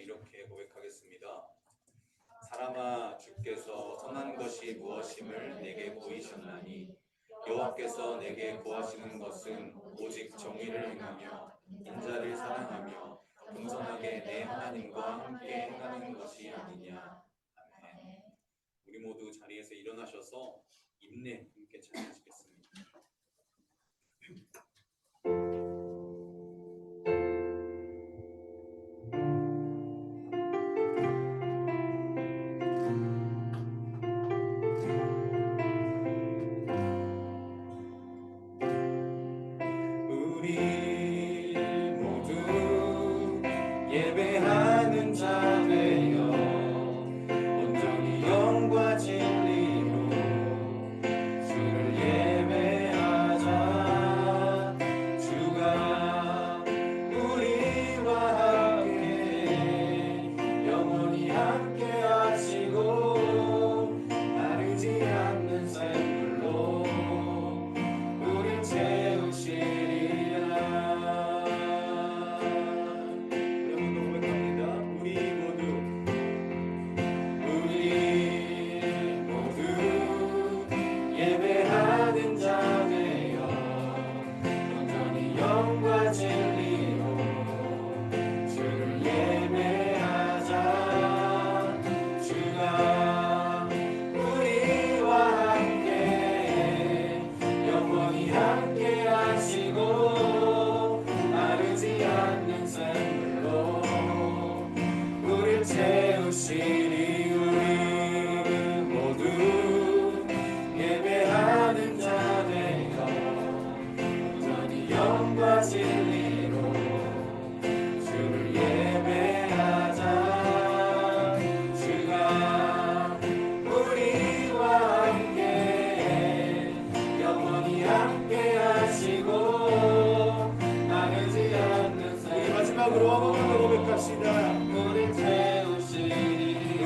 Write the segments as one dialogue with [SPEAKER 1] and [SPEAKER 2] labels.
[SPEAKER 1] 이렇게 고백하겠습니다. 사람아, 주께서 선한 것이 무엇임을 내게 보이셨나니 여호와께서 내게 구하시는 것은 오직 정의를 행하며 인자를 사랑하며 겸손하게 내 하나님과 함께 행하는 것이 아니냐. 아멘. 우리 모두 자리에서 일어나셔서 인내 함께 찬양하시겠습니다. 예배하는 자 되어 온전히 영과 진리로 주를 예배하자. 주가 우리와 함께 영원히 함께 하시고 마르지 않는 샘물로 우릴 채우시리라. 예배하는 자 되어 온전히 영과 진리로 주를 예배하자. 주가 우리와 함께 영원히 함께 하시고 마르지 않는 샘물로 우릴 채우시리. 예배하는 자 되어 온전히 영과 진리로 주를 예배하자. 주가 우리와 함께 영원히 함께 하시고 나르지 않는 삶. 마지막으로 한 번 더 고백합시다. 우리 채우시리.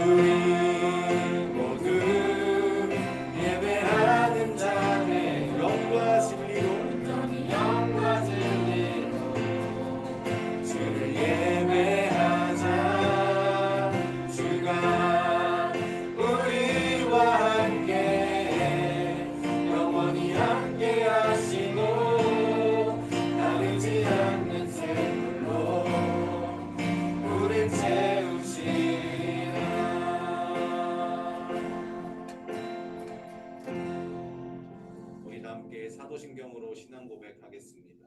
[SPEAKER 2] 사도신경으로 신앙 고백하겠습니다.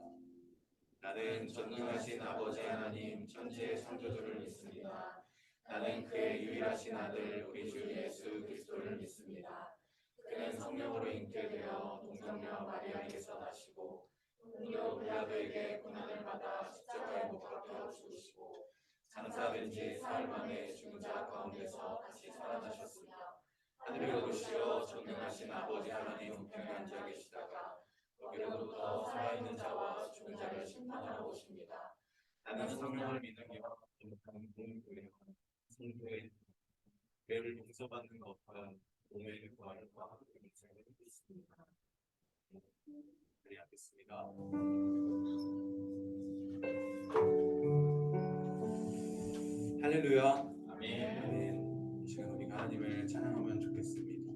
[SPEAKER 2] 나는 전능하신 아버지 하나님 천지의 창조주를 믿습니다. 나는 그의 유일하신 아들 우리 주 예수 그리스도를 믿습니다. 그는 성령으로 잉태되어 동정녀 마리아에게서 나시고 본디오 빌라도에게 고난을 받아 십자가에 못 박혀 죽으시고 장사된 지 사흘 만에 죽은 자 가운데서 다시 살아나셨으며 하늘에 오르시어 전능하신 아버지 하나님 우편에 앉아 계시다가 거기로부터 살아있는 자와 죽은 자를 심판하러 오십니다. 나는 성령을 믿으며 거룩한 공교회와 성도의 죄를 용서받는 것과 몸의 부활과 함께 인생을 믿습니다. 기도하겠습니다. 할렐루야. 아멘. 이 시간 우리가 하나님을 찬양하면 좋겠습니다.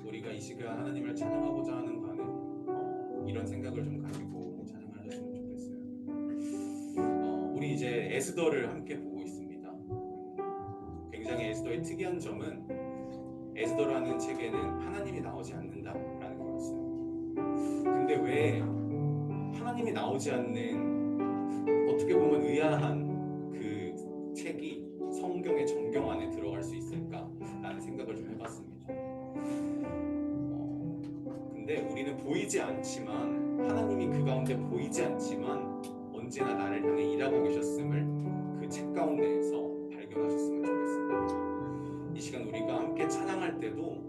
[SPEAKER 2] 우리가 이 시간 하나님을 찬양하고자 하는 거는 이런 생각을 좀 가지고 찬양하셨으면 좋겠어요. 우리 이제 에스더를 함께 보고 있습니다. 굉장히 에스더의 특이한 점은 에스더라는 책에는 하나님이 나오지 않는다라는 거였어요. 근데 왜 하나님이 나오지 않는 어떻게 보면 의아한 그 책이 성경의 정경 안에 들어갈 수 있을까라는 생각을 좀 해봤습니다. 근데 우리는 보이지 않지만 하나님이 그 가운데 보이지 않지만 언제나 나를 향해 일하고 계셨음을 그 책 가운데에서 발견하셨으면 좋겠습니다. 이 시간 우리가 함께 찬양할 때도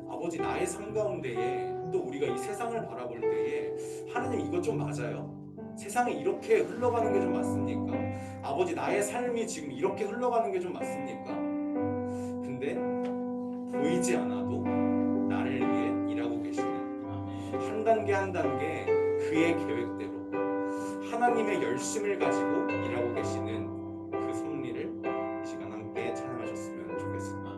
[SPEAKER 2] 아버지 나의 삶 가운데에 또 우리가 이 세상을 바라볼 때에 하나님 이거 좀 맞아요? 세상이 이렇게 흘러가는 게 좀 맞습니까? 아버지 나의 삶이 지금 이렇게 흘러가는 게 좀 맞습니까? 근데 보이지 않아도 나를 위해 일하고 계시는 한 단계 한 단계 그의 계획대로 하나님의 열심을 가지고 일하고 계시는 그 섭리를 이 시간 함께 찬양하셨으면 좋겠습니다.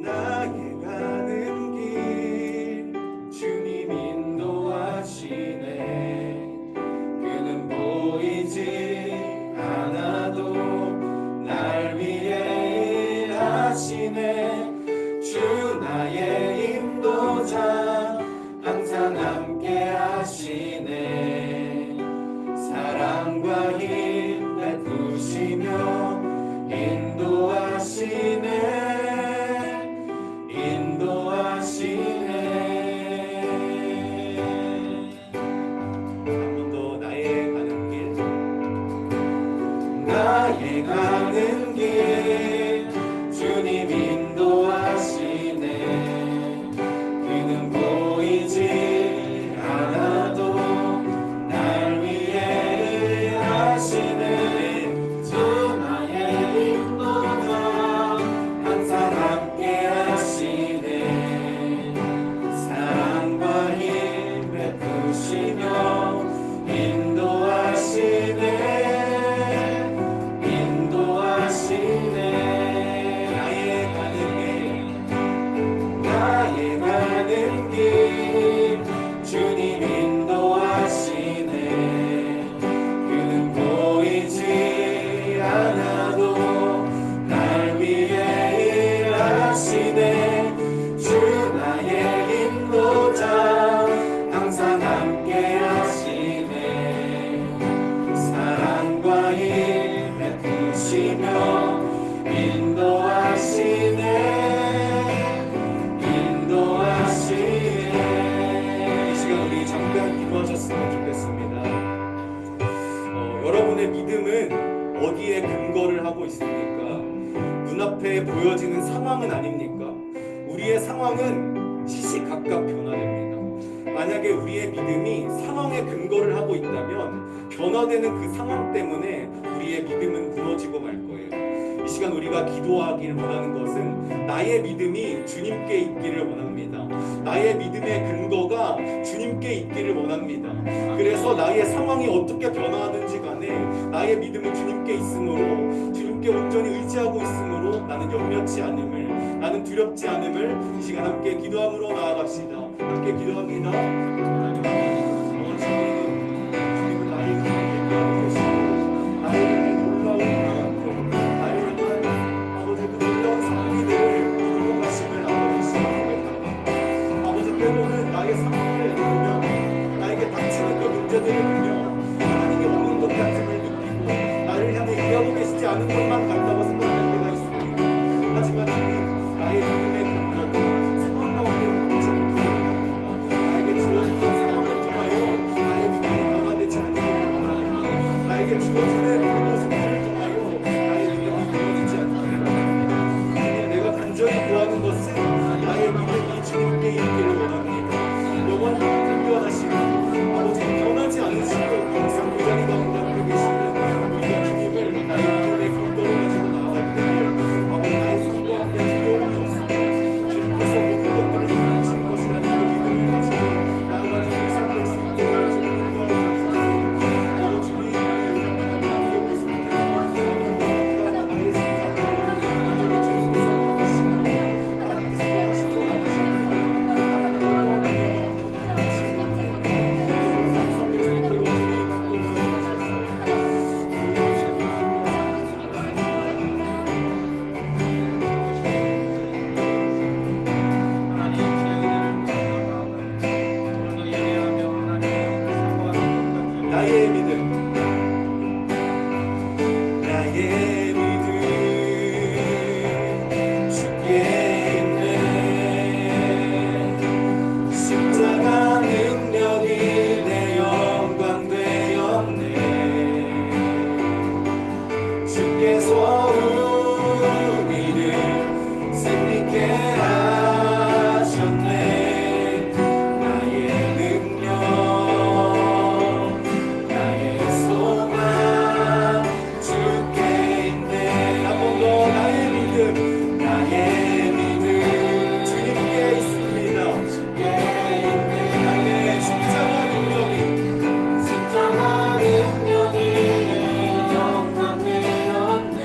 [SPEAKER 2] 나의 가는 길 주님 인도하시네. 그는 보이지 않아도 날 위해 일하시네. 주 나의 인도자 항상 함께 하시네. 사랑과 힘 베푸시며 인도하시네. 나의 가는 길 주님 인도하시네. 그는 보이지 않아도 날 위해 일하시네. 주 나의 인도자 항상 함께 하시네. 사랑과 힘 베푸시며 인도하시네. 주님 인도하시네. 그는 보이지 않아도 날 위해 일하시네. 주 나의 인도자 항상 함께 하시네. 사랑과 힘 베푸시며 인도하시네. 기도하셨으면 좋겠습니다. 여러분의 믿음은 어디에 근거를 하고 있습니까? 눈앞에 보여지는 상황은 아닙니까? 우리의 상황은 시시각각 변화됩니다. 만약에 우리의 믿음이 상황에 근거를 하고 있다면 변화되는 그 상황 때문에 우리의 믿음은 무너지고 말 거예요. 이 시간 우리가 기도하기를 원하는 것은 나의 믿음이 주님께 있기를 원합니다. 나의 믿음의 근거가 주님께 있기를 원합니다. 그래서 나의 상황이 어떻게 변화하든지 간에 나의 믿음은 주님께 있으므로, 주님께 온전히 의지하고 있으므로 나는 염려치 않음을
[SPEAKER 1] 나는 두렵지 않음을 이 시간 함께 기도함으로 나아갑시다. 함께 기도합니다. 주님은 나를 향해 얘기하고 계시고 나를 향해 놀라운 나를 향한 아버지 그 놀라운 상기들을 인용하심을 아버지 시작합니다. 아버지 때로는 나의 상황을 보며 나에게 닥치는 그 문제들을 보며 하나님이 없는 것 같음을 느끼고 나를 향해 일하고 계시지 않은 것만 같다고 생각할 때가 있습니다. 하지만 주님 나의 믿음의 근거도 상황 가운데 멈추는 나에게 주어진 상황을 통하여 나의 믿음이 변화되지 않기를 원합니다. 나에게 주어지는 모든 순간을 통하여 나의 믿음이 변화되지 않기를 원합니다. 주님 내가 간절히 구하는 것은 나의 믿음이 주님께 있기를 원합니다. 영원히 변하시고 아버지 변하지 않으시고 항상 그 자리 가운데 함께 계시는 우리가 주님을 나의 믿음의 근거로 가지고 나아갈 때 아버지 나의 삶과 함께 두려움이 없습니다. 주님께서 모든 것들을 하시는 것이라는 그 믿음을 가지고 나아가는 그 삶을 수 있도록 주님 도와주옵소서. 주님 나의 모습을 나의 생각을 온전히 주님께서 하시고 하나님께서 하시고 나의 믿음 주께 있네. 십자가 능력이 내 영광 되었네. 주께서 우리를 승리케 하셨네. 나의 능력 나의 소망 주께 있네. 한 번 더 나의 믿음 주님께 있습니다. 주께 있네. 나의 십자가 능력이 내 영광 되었네.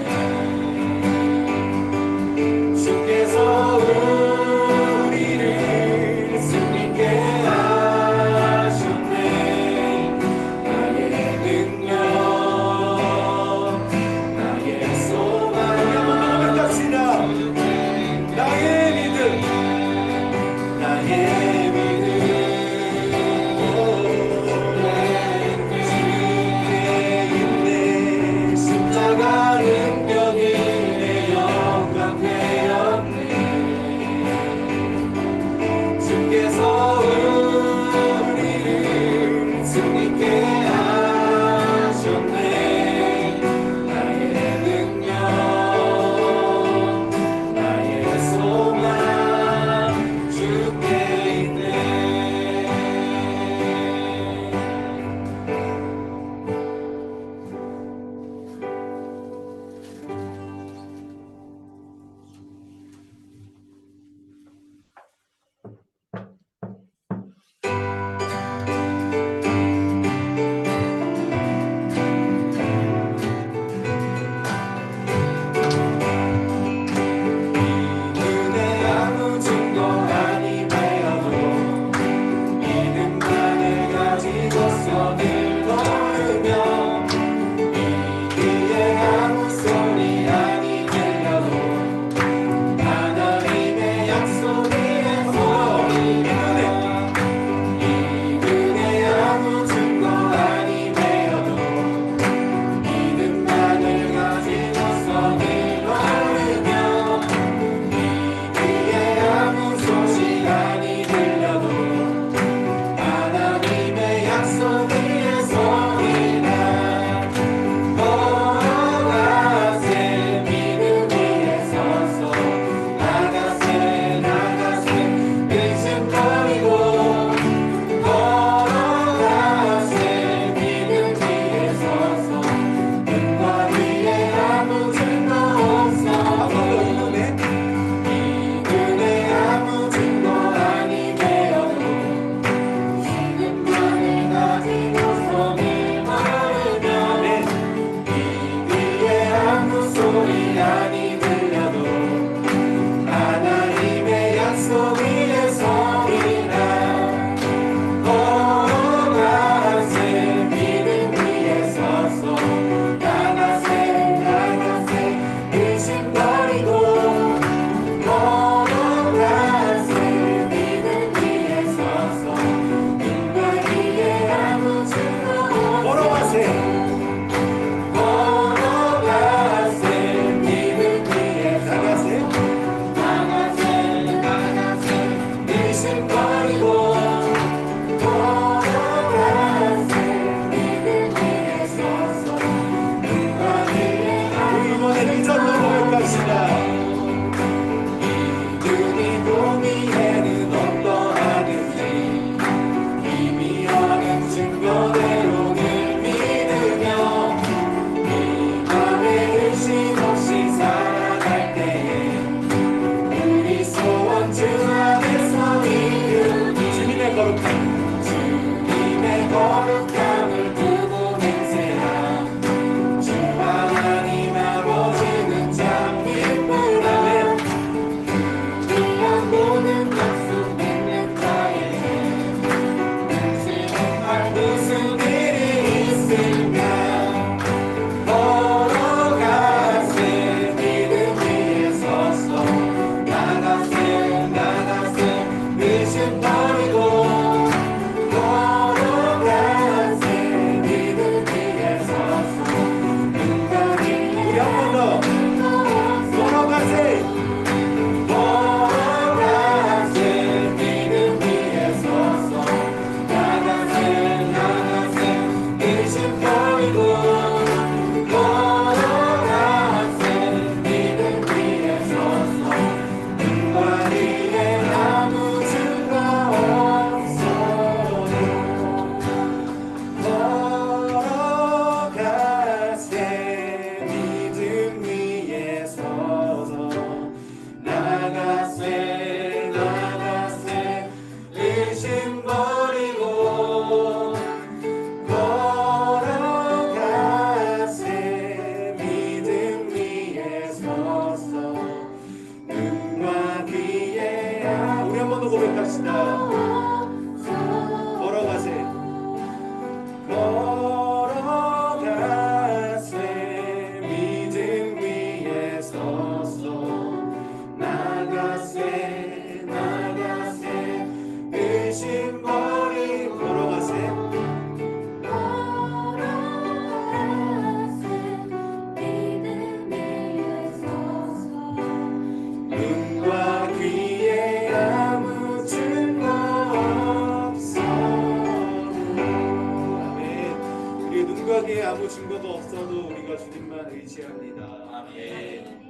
[SPEAKER 1] 아무 증거도 없어도 우리가 주님만 의지합니다.
[SPEAKER 2] 아멘.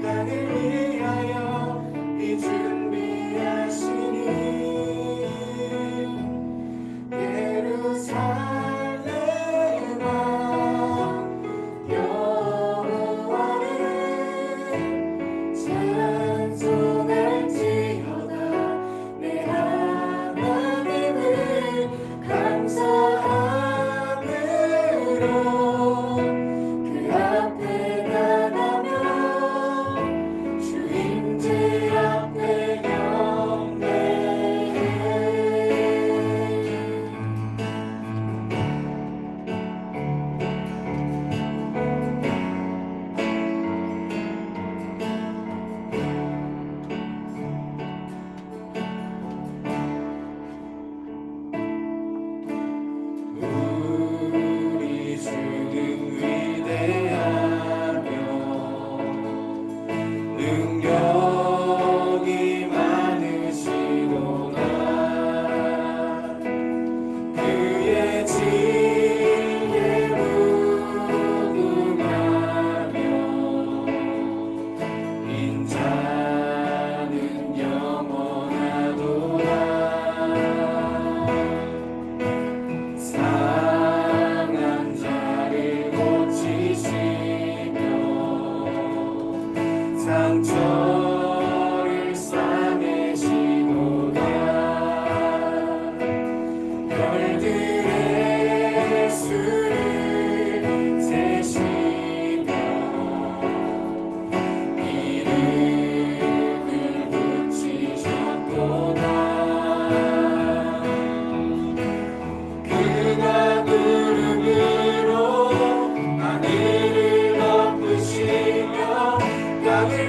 [SPEAKER 1] 나를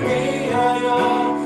[SPEAKER 1] 위하여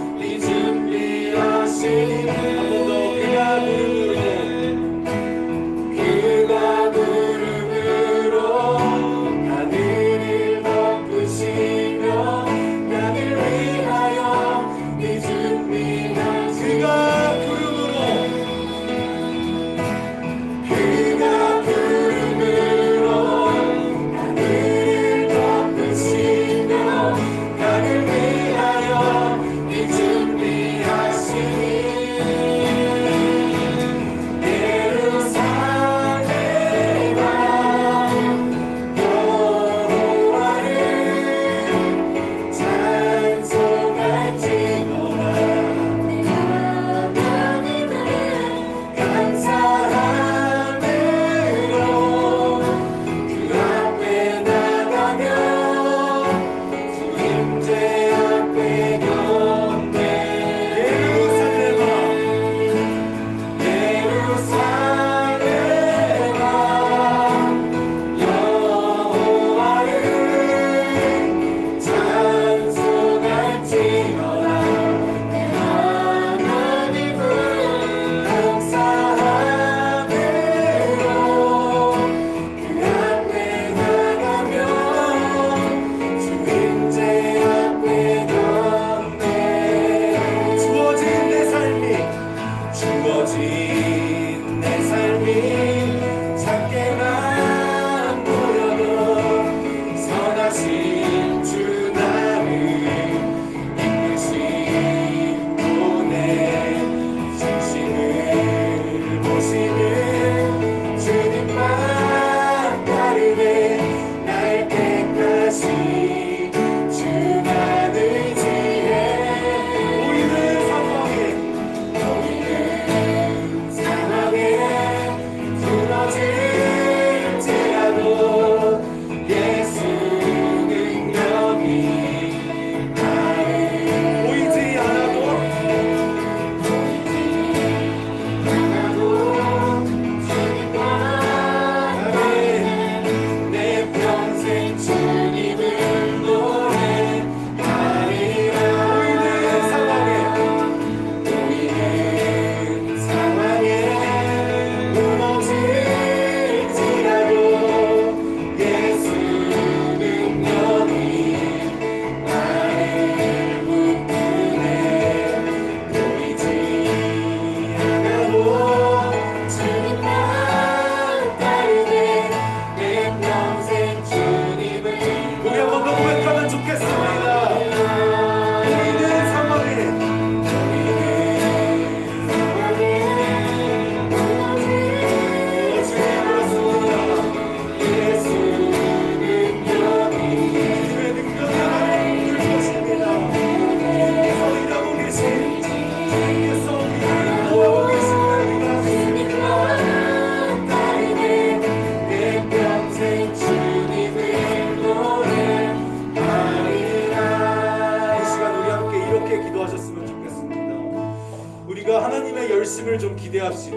[SPEAKER 1] 열심을 좀 기대합시다.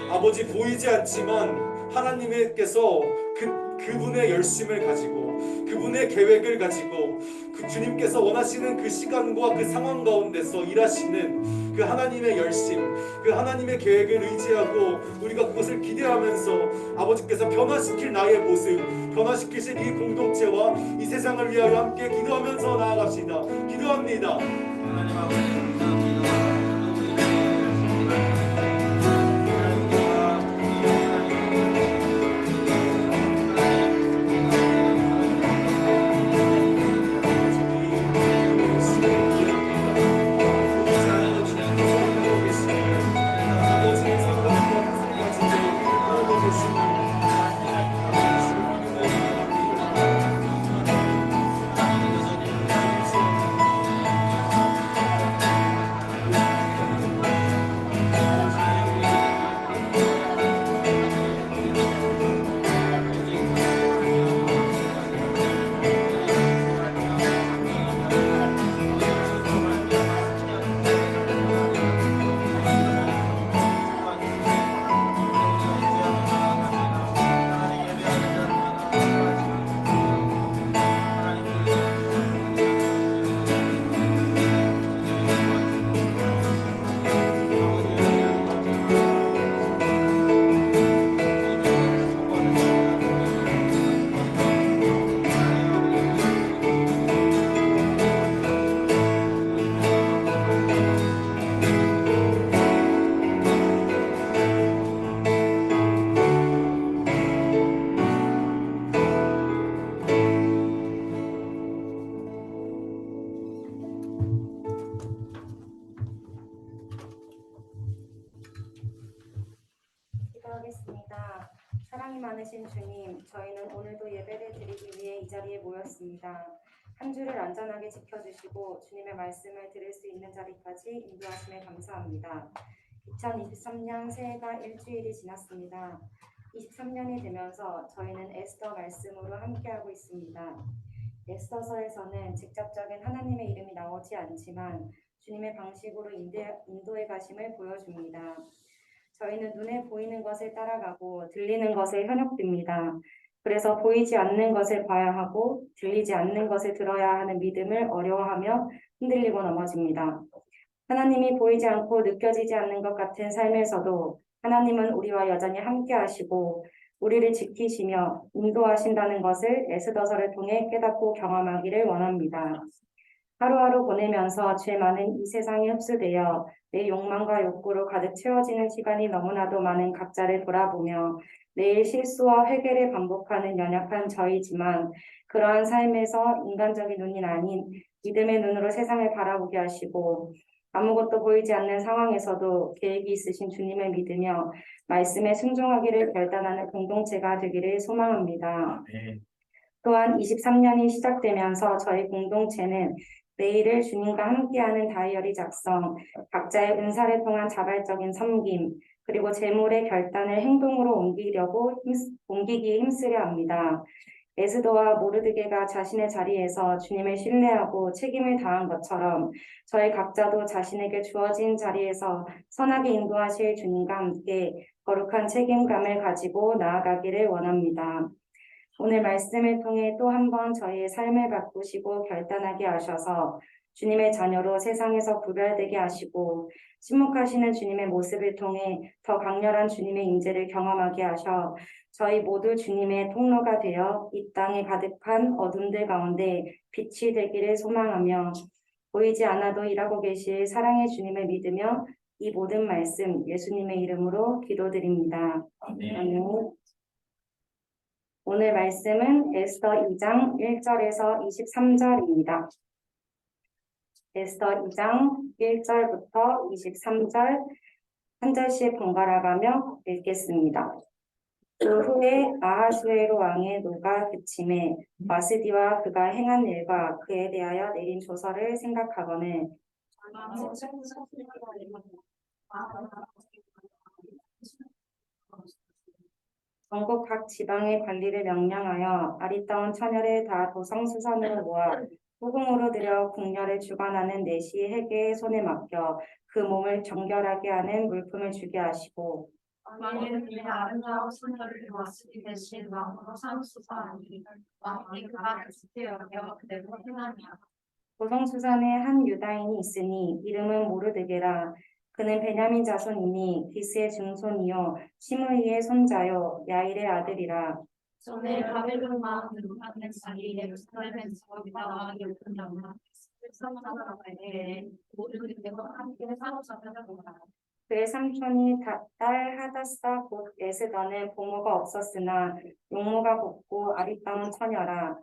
[SPEAKER 1] 아버지 보이지 않지만 하나님께서 그분의 열심을 가지고 그분의 계획을 가지고 그 주님께서 원하시는 그 시간과 그 상황 가운데서 일하시는 그 하나님의 열심, 그 하나님의 계획을 의지하고 우리가 그것을 기대하면서 아버지께서 변화시킬 나의 모습, 변화시키실 이 공동체와 이 세상을 위하여 함께 기도하면서 나아갑시다. 기도합니다.
[SPEAKER 2] 하나님 아버지 감사합니다.
[SPEAKER 3] 기도하겠습니다. 사랑이 많으신 주님, 저희는 오늘도 예배를 드리기 위해 이 자리에 모였습니다. 한 주를 안전하게 지켜주시고 주님의 말씀을 들을 수 있는 자리까지 인도하심에 감사합니다. 2023년 새해가 일주일이 지났습니다. 23년이 되면서 저희는 에스더 말씀으로 함께하고 있습니다. 에스더서에서는 직접적인 하나님의 이름이 나오지 않지만 주님의 방식으로 인도해 가심을 보여줍니다. 저희는 눈에 보이는 것을 따라가고 들리는 것에 현혹됩니다. 그래서 보이지 않는 것을 봐야 하고 들리지 않는 것을 들어야 하는 믿음을 어려워하며 흔들리고 넘어집니다. 하나님이 보이지 않고 느껴지지 않는 것 같은 삶에서도 하나님은 우리와 여전히 함께 하시고 우리를 지키시며 인도하신다는 것을 에스더서를 통해 깨닫고 경험하기를 원합니다. 하루하루 보내면서 죄 많은 이 세상에 흡수되어 내 욕망과 욕구로 가득 채워지는 시간이 너무나도 많은 각자를 돌아보며 매일 실수와 회개를 반복하는 연약한 저희지만 그러한 삶에서 인간적인 눈이 아닌 믿음의 눈으로 세상을 바라보게 하시고 아무것도 보이지 않는 상황에서도 계획이 있으신 주님을 믿으며 말씀에 순종하기를 결단하는 공동체가 되기를 소망합니다. 또한 23년이 시작되면서 저희 공동체는 내일을 주님과 함께하는 다이어리 작성, 각자의 은사를 통한 자발적인 섬김, 그리고 재물의 결단을 행동으로 옮기기에 힘쓰려 합니다. 에스더와 모르드게가 자신의 자리에서 주님을 신뢰하고 책임을 다한 것처럼 저희 각자도 자신에게 주어진 자리에서 선하게 인도하실 주님과 함께 거룩한 책임감을 가지고 나아가기를 원합니다. 오늘 말씀을 통해 또 한 번 저희의 삶을 바꾸시고 결단하게 하셔서 주님의 자녀로 세상에서 구별되게 하시고 침묵하시는 주님의 모습을 통해 더 강렬한 주님의 임재를 경험하게 하셔 저희 모두 주님의 통로가 되어 이 땅에 가득한 어둠들 가운데 빛이 되기를 소망하며 보이지 않아도 일하고 계실 사랑의 주님을 믿으며 이 모든 말씀 예수님의 이름으로 기도드립니다. 아멘. 오늘 말씀은 에스더 2장 1절에서 23절입니다. 에스더 2장 1절부터 23절 한 절씩 번갈아가며 읽겠습니다. 그 후에 아하수에로 왕의 노가 그침에 와스디와 그가 행한 일과 그에 대하여 내린 조서를 생각하거늘 전국 각 지방의 관리를 명령하여 아리따운 처녀를 다 도성수선으로 모아 후궁으로 들여 궁녀를 주관하는 내시 해계의 손에 맡겨 그 몸을 정결하게 하는 물품을 주게 하시고
[SPEAKER 4] 왕에는 그의 아름다운 선녀를 보았으니 대신 왕으로 상수사하니 왕이 그 말을 좋게 여겨 그대로 행하니라.
[SPEAKER 3] 고성수산에 한 유다인이 있으니 이름은 모르드게라. 그는 베냐민 자손이니 기스의 증손이요 시므이의 손자요 야일의 아들이라.
[SPEAKER 4] 전에 바벨론 왕은 하는 자기 예루살렘에서 유다와 예루살렘과 성사람에게 모든 그대로 함께 사로잡혀보라.
[SPEAKER 3] 그의 삼촌이 딸 하다사 곧 에스더는 부모가 없었으나 용모가 곱고 아리따운 처녀라.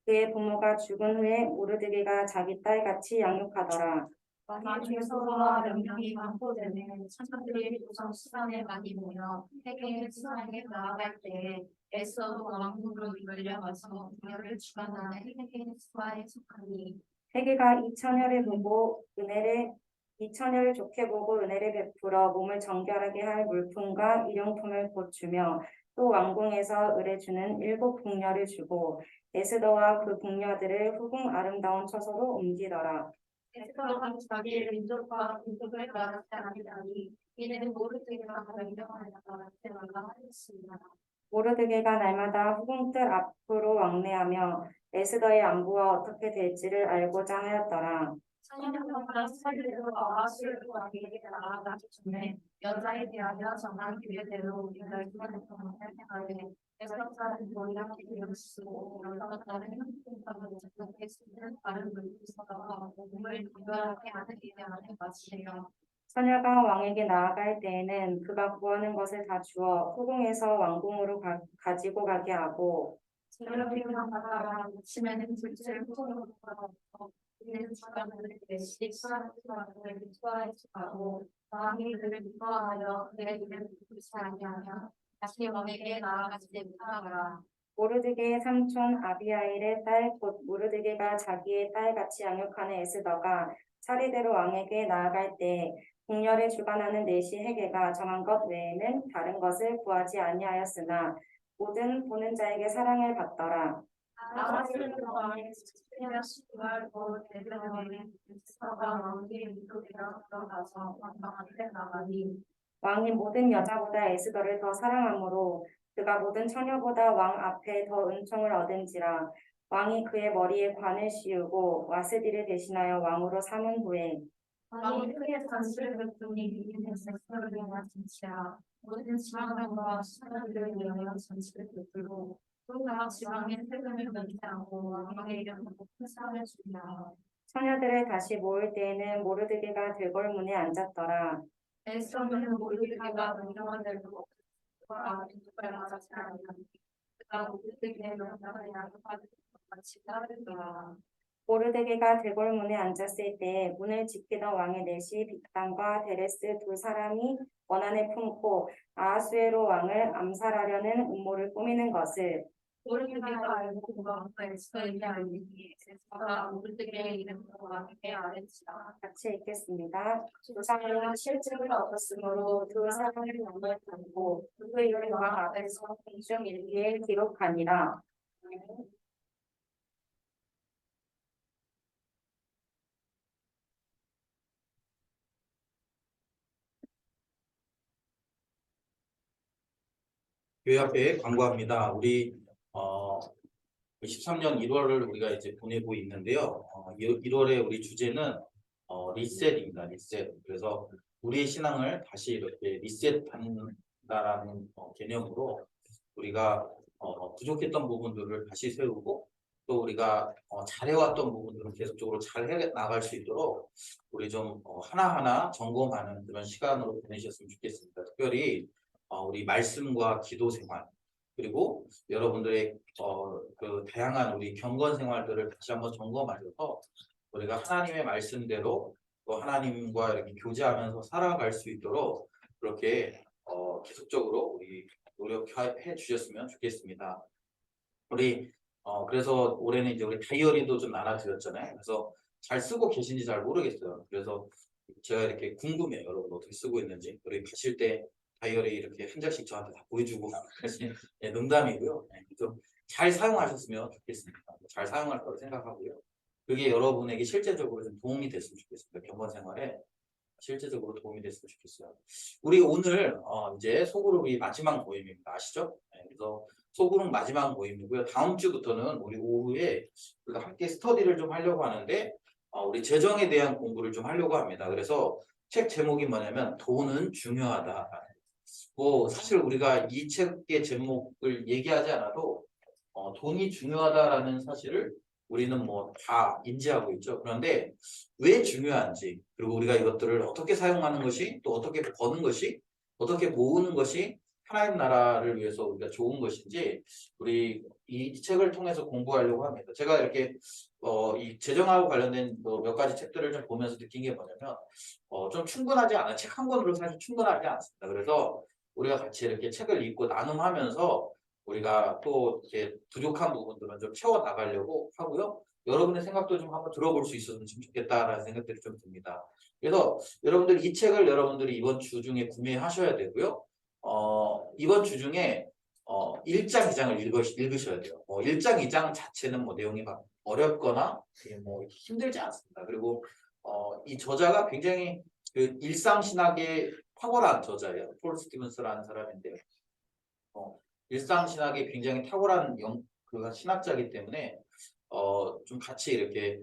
[SPEAKER 3] 그의 부모가 죽은 후에 모르드게가 자기 딸같이 양육하더라.
[SPEAKER 4] 나중에 서로와 명령이 반포되는 천사들이 우선 수산에 많이 모여 해계의 수산에 나아갈 때에 에스더도 왕궁으로 이끌려가서 그녀를 주관하는 해계의 수하에 속하니
[SPEAKER 3] 헤게가 이 처녀를 좋게 보고 은혜를 베풀어 몸을 정결하게 할 물품과 일용품을 곧 주며 또 왕궁에서 의뢰주는 7 궁녀를 주고 에스더와 그 궁녀들을 후궁 아름다운 처소로 옮기더라.
[SPEAKER 4] 에스더가 자기의 민족과 민족을 말하지 아니하니 이는 모르드게가 명령하였다 때마다 하였습니다.
[SPEAKER 3] 모르드게가 날마다 후궁 뜰 앞으로 왕래하며 에스더의 안부와 어떻게 될지를 알고자 하였더라.
[SPEAKER 4] 천년마다 사례대로 아하수르 왕에게 나아가기 전에 여자에 대하여 정한 규례대로 우리가 기본적으로 살펴가되 에스더는 몰락히 되었으고 여자가 다른 형통과를 작성했으면 다른 물품서가 몸을 구별하게 하는 일에 안에 마치려.
[SPEAKER 3] 처녀가 왕에게 나아갈 때에는 그가 구하는 것을 다 주어 후궁에서 왕궁으로 가지고 가게 하고
[SPEAKER 4] 제로비만 받아라. 아침에는 둘째를 후궁으로 돌아가고 이는 주관을 내시 수하를 투하하고 왕이 그를 미워하여 그의 이름을 부르지 아니하며 다시 왕에게 나아가지 못하더라.
[SPEAKER 3] 모르드게의 삼촌 아비하일의 딸 곧 모르드게가 자기의 딸같이 양육하는 에스더가 차례대로 왕에게 나아갈 때 궁녀를 주관하는 내시 헤게가 정한 것 외에는 다른 것을 구하지 아니하였으나 모든 보는 자에게 사랑을 받더라.
[SPEAKER 4] 아하스를 왕의 수치며 시구하고 대변에 에스더가 왕의 미국이라 들어가서 왕 앞에 나가니
[SPEAKER 3] 왕이 모든 여자보다 에스더를 더 사랑하므로 그가 모든 처녀보다 왕 앞에 더 은총을 얻은지라. 왕이 그의 머리에 관을 씌우고 와스디를 대신하여 왕으로 삼은 후에
[SPEAKER 4] 왕이 크게 잔치를 베푸니 이는 에스더를 위한 잔치라. 모든 지방과 수사들을 위하여 잔치를 베풀고 또 각 지방의 세금을 면제하고 왕에게 높은 상을 주리라.
[SPEAKER 3] 처녀들을 다시 모을 때에는 모르드게가 들골문에 앉았더라.
[SPEAKER 4] 에스더는 모르드게가 명령한 대로 민족을 맞지 않으니 그가 모르드게의 명령을 양육하는 것 같이 따르더라.
[SPEAKER 3] 모르드게가 대궐문에 앉았을 때 문을 지키던 왕의 넷이 빅단과 데레스 2 사람이 원한을 품고 아하수에로 왕을 암살하려는 음모를 꾸미는 것을
[SPEAKER 4] 모르드게가 알고 왕과 에스더에게 알리니 에스더가 모르드게의 이름으로 왕에게 아뢰지라.
[SPEAKER 3] 같이 읽겠습니다. 조상은 실직을 얻었으므로 2 사람을 영을 받고 그 이름을 왕 앞에서 공중 일기에 기록하니라.
[SPEAKER 2] 교회 앞에 광고합니다. 우리 23년 1월을 우리가 이제 보내고 있는데요. 1월에 우리 주제는 리셋입니다. 리셋. 그래서 우리의 신앙을 다시 이렇게 리셋한다라는 개념으로 우리가 부족했던 부분들을 다시 세우고 또 우리가 잘해왔던 부분들을 계속적으로 잘해 나갈 수 있도록 우리 좀 하나하나 점검하는 그런 시간으로 보내셨으면 좋겠습니다. 특별히 우리 말씀과 기도 생활 그리고 여러분들의 그 다양한 우리 경건 생활들을 다시 한번 점검하셔서 우리가 하나님의 말씀대로 또 하나님과 이렇게 교제하면서 살아갈 수 있도록 그렇게 계속적으로 우리 노력해 주셨으면 좋겠습니다. 우리 그래서 올해는 이제 우리 다이어리도 좀 나눠드렸잖아요. 그래서 잘 쓰고 계신지 잘 모르겠어요. 그래서 제가 이렇게 궁금해요. 여러분 어떻게 쓰고 있는지. 우리 가실 때 다이어리 이렇게 한 장씩 저한테 다 보여주고 네, 농담이고요. 네, 좀 잘 사용하셨으면 좋겠습니다. 잘 사용할 거라고 생각하고요. 그게 여러분에게 실제적으로 좀 도움이 됐으면 좋겠습니다. 경건 생활에.
[SPEAKER 5] 실제적으로 도움이 됐으면 좋겠어요. 우리 오늘 이제 소그룹이 마지막 모임입니다. 아시죠? 네, 그래서 소그룹 마지막 모임이고요. 다음 주부터는 우리 오후에 우리가 함께 스터디를 좀 하려고 하는데 우리 재정에 대한 공부를 좀 하려고 합니다. 그래서 책 제목이 뭐냐면 돈은 중요하다. 뭐 사실 우리가 이 책의 제목을 얘기하지 않아도 돈이 중요하다라는 사실을 우리는 뭐 다 인지하고 있죠. 그런데 왜 중요한지, 그리고 우리가 이것들을 어떻게 사용하는 것이, 또 어떻게 버는 것이, 어떻게 모으는 것이 하나님 나라를 위해서 우리가 좋은 것인지 우리 이 책을 통해서 공부하려고 합니다. 제가 이렇게 이 재정하고 관련된 몇 가지 책들을 좀 보면서 느낀 게 뭐냐면 좀 충분하지 않아요. 책 한 권으로 사실 충분하지 않습니다. 그래서 우리가 같이 이렇게 책을 읽고 나눔하면서 우리가 또 이렇게 부족한 부분들은 좀 채워 나가려고 하고요. 여러분의 생각도 좀 한번 들어볼 수 있었으면 좋겠다라는 생각들이 좀 듭니다. 그래서 여러분들 이 책을 여러분들이 이번 주 중에 구매하셔야 되고요. 이번 주 중에 1장, 2장을 읽으셔야 돼요. 1장, 2장 자체는 뭐 내용이 막 어렵거나 뭐 힘들지 않습니다. 그리고 이 저자가 굉장히 그 일상신학에 탁월한 저자예요. 폴 스티븐스라는 사람인데요. 일상신학에 굉장히 탁월한 그 신학자이기 때문에 좀 같이 이렇게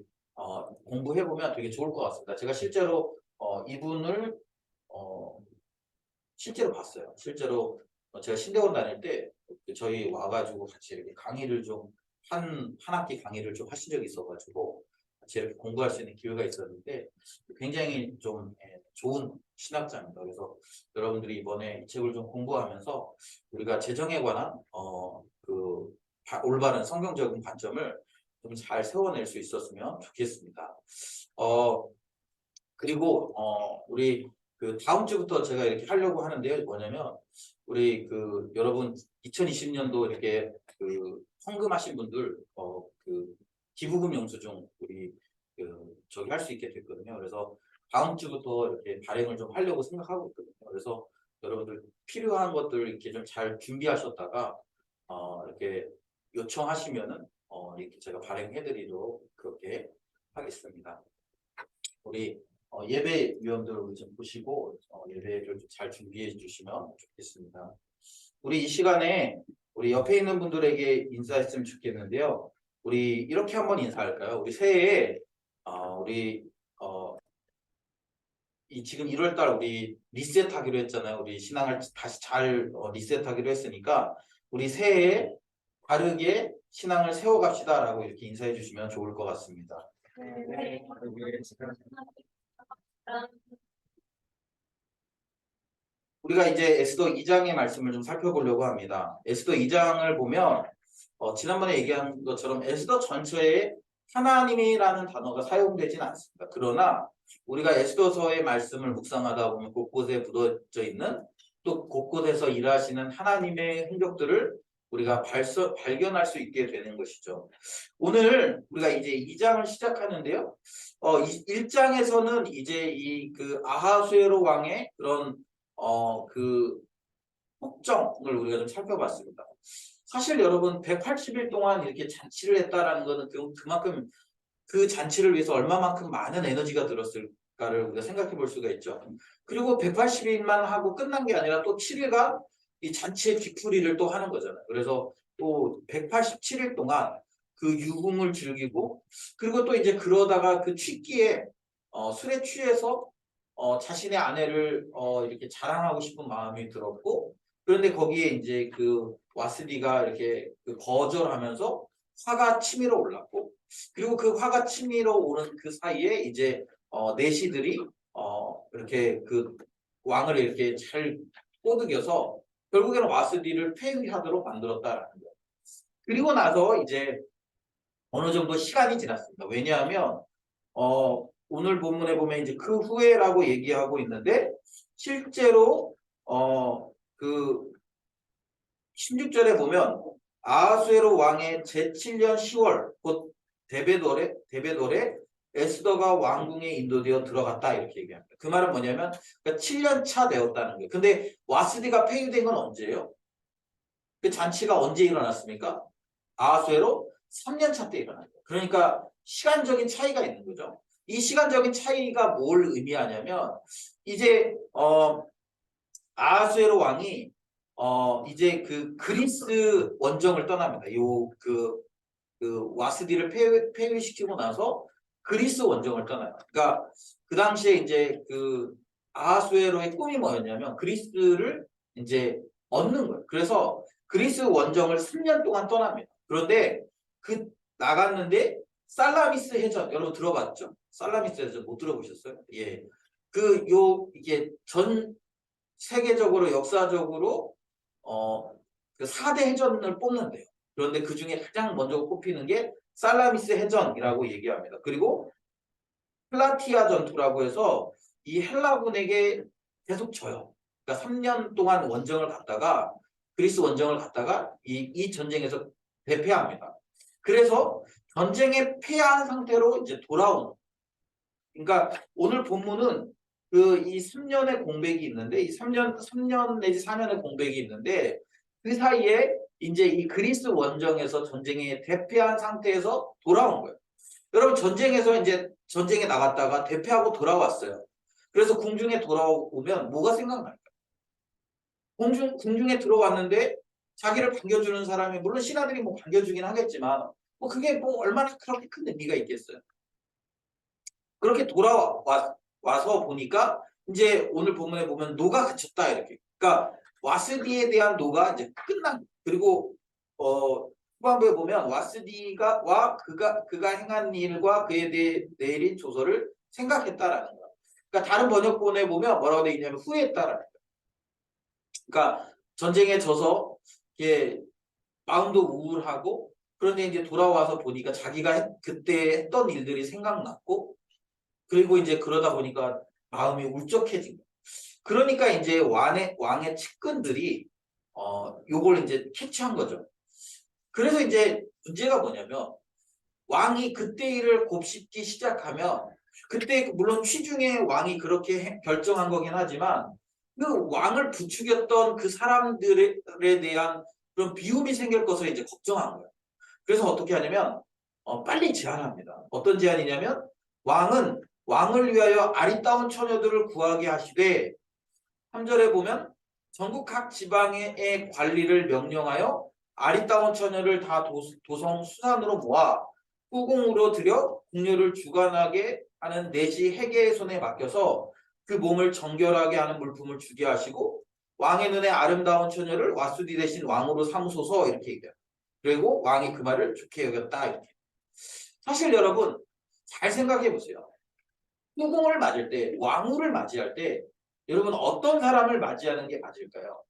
[SPEAKER 5] 공부해보면 되게 좋을 것 같습니다. 제가 실제로 이분을 실제로 봤어요. 실제로 제가 신대원 다닐 때 저희 와가지고 같이 이렇게 강의를 좀 한 학기 강의를 좀 하신 적이 있어가지고 같이 이렇게 공부할 수 있는 기회가 있었는데 굉장히 좀 좋은 신학자입니다. 그래서 여러분들이 이번에 이 책을 좀 공부하면서 우리가 재정에 관한 그 올바른 성경적인 관점을 좀 잘 세워낼 수 있었으면 좋겠습니다. 그리고 우리 그 다음 주부터 제가 이렇게 하려고 하는데요. 뭐냐면 우리 그 여러분 2020년도 이렇게 그 헌금하신 분들 그 기부금 영수증 우리 그 저기 할 수 있게 됐거든요. 그래서 다음 주부터 이렇게 발행을 좀 하려고 생각하고 있거든요. 그래서 여러분들 필요한 것들 이렇게 좀 잘 준비하셨다가 이렇게 요청하시면은 이렇게 제가 발행해드리도록 그렇게 하겠습니다. 우리 예배위원들 우리 좀 보시고 예배를 좀 잘 준비해 주시면 좋겠습니다. 우리 이 시간에 우리 옆에 있는 분들에게 인사했으면 좋겠는데요. 우리 이렇게 한번 인사할까요? 우리 새해에 우리 이 지금 1월달 우리 리셋하기로 했잖아요. 우리 신앙을 다시 잘 리셋하기로 했으니까 우리 새해에 바르게 신앙을 세워갑시다라고 이렇게 인사해 주시면 좋을 것 같습니다. 우리가 이제 에스더 2장의 말씀을 좀 살펴보려고 합니다. 에스더 2장을 보면 지난번에 얘기한 것처럼 에스더 전체에 하나님이라는 단어가 사용되진 않습니다. 그러나 우리가 에스더서의 말씀을 묵상하다 보면 곳곳에 묻어져 있는 또 곳곳에서 일하시는 하나님의 흔적들을 우리가 발견할 수 있게 되는 것이죠. 오늘 우리가 이제 2장을 시작하는데요. 1장에서는 이제 이 그 아하수에로 왕의 그런 그 폭정을 우리가 좀 살펴봤습니다. 사실 여러분 180일 동안 이렇게 잔치를 했다라는 것은 그만큼 그 잔치를 위해서 얼마만큼 많은 에너지가 들었을까를 우리가 생각해 볼 수가 있죠. 그리고 180일만 하고 끝난 게 아니라 또 7일간 이 잔치의 뒤풀이를 또 하는 거잖아요. 그래서 또 187일 동안 그 유흥을 즐기고 그리고 또 이제 그러다가 그 취기에 술에 취해서 자신의 아내를 이렇게 자랑하고 싶은 마음이 들었고 그런데 거기에 이제 그 와스디가 이렇게 그 거절하면서 화가 치밀어 올랐고 그리고 그 화가 치밀어 오른 그 사이에 이제 내시들이 이렇게 그 왕을 이렇게 잘 꼬드겨서 결국에는 와스디를 폐위하도록 만들었다라는 거예요. 그리고 나서 이제 어느 정도 시간이 지났습니다. 왜냐하면 오늘 본문에 보면 이제 그 후에라고 얘기하고 있는데 실제로 그 16절에 보면 아하수에로 왕의 제7년 10월 곧 데베돌에 에스더가 왕궁에 인도되어 들어갔다 이렇게 얘기합니다. 그 말은 뭐냐면 그러니까 7년 차 되었다는 거예요. 근데 와스디가 폐위된 건 언제예요? 그 잔치가 언제 일어났습니까? 아하수에로 3년 차 때 일어났어요. 그러니까 시간적인 차이가 있는 거죠. 이 시간적인 차이가 뭘 의미하냐면 이제 아하수에로 왕이 이제 그 그리스 원정을 떠납니다. 그 와스디를 폐위시키고 나서 그리스 원정을 떠나요. 그러니까 그 당시에 이제 그 아하수에로의 꿈이 뭐였냐면 그리스를 이제 얻는 거예요. 그래서 그리스 원정을 3년 동안 떠납니다. 그런데 그 나갔는데 살라미스 해전 여러분 들어봤죠? 살라미스 해전 못 들어보셨어요? 예. 이게 전 세계적으로 역사적으로 그 4대 해전을 뽑는데요. 그런데 그 중에 가장 먼저 꼽히는 게 살라미스 해전이라고 얘기합니다. 그리고 플라티아 전투라고 해서 이 헬라군에게 계속 져요. 그러니까 3년 동안 원정을 갔다가 그리스 원정을 갔다가 이 전쟁에서 대패합니다. 그래서 전쟁에 패한 상태로 이제 돌아오는. 그러니까 오늘 본문은 이 3년의 공백이 있는데 이 3년 내지 4년의 공백이 있는데 그 사이에 이제 이 그리스 원정에서 전쟁에 대패한 상태에서 돌아온 거예요. 여러분 전쟁에 나갔다가 대패하고 돌아왔어요. 그래서 궁중에 돌아오면 뭐가 생각날까요? 궁중에 들어왔는데 자기를 반겨주는 사람이 물론 신하들이 뭐 반겨주긴 하겠지만 뭐 그게 뭐 얼마나 그렇게 큰 의미가 있겠어요. 그렇게 돌아와서 보니까 이제 오늘 본문에 보면 노가 그쳤다 이렇게. 그러니까 와스디에 대한 노가 이제 끝난. 그리고 후반부에 보면 와스디가 그가 행한 일과 그에 대해 내린 조서를 생각했다라는 거야. 그러니까 다른 번역본에 보면 뭐라고 되어 있냐면 후회했다라는 거야. 그러니까 전쟁에 져서 이게 마음도 우울하고 그런데 이제 돌아와서 보니까 자기가 그때 했던 일들이 생각났고 그리고 이제 그러다 보니까 마음이 울적해진 거야. 그러니까 이제 왕의 측근들이 요걸 이제 캐치한 거죠. 그래서 이제 문제가 뭐냐면 왕이 그때 일을 곱씹기 시작하면 그때 물론 취중에 왕이 그렇게 결정한 거긴 하지만 그 왕을 부추겼던 그 사람들에 대한 그런 비움이 생길 것을 이제 걱정한 거예요. 그래서 어떻게 하냐면 빨리 제안합니다. 어떤 제안이냐면 왕을 위하여 아리따운 처녀들을 구하게 하시되 3절에 보면 전국 각 지방의 관리를 명령하여 아리따운 처녀를 다 도성 수산으로 모아 후궁으로 들여 궁녀를 주관하게 하는 내시 해계의 손에 맡겨서 그 몸을 정결하게 하는 물품을 주게 하시고 왕의 눈에 아름다운 처녀를 와수디 대신 왕으로 삼으소서 이렇게 얘기해요. 그리고 왕이 그 말을 좋게 여겼다 이렇게. 사실 여러분 잘 생각해 보세요. 후궁을 맞을 때 왕후를 맞이할 때 여러분 어떤 사람을 맞이하는 게 맞을까요?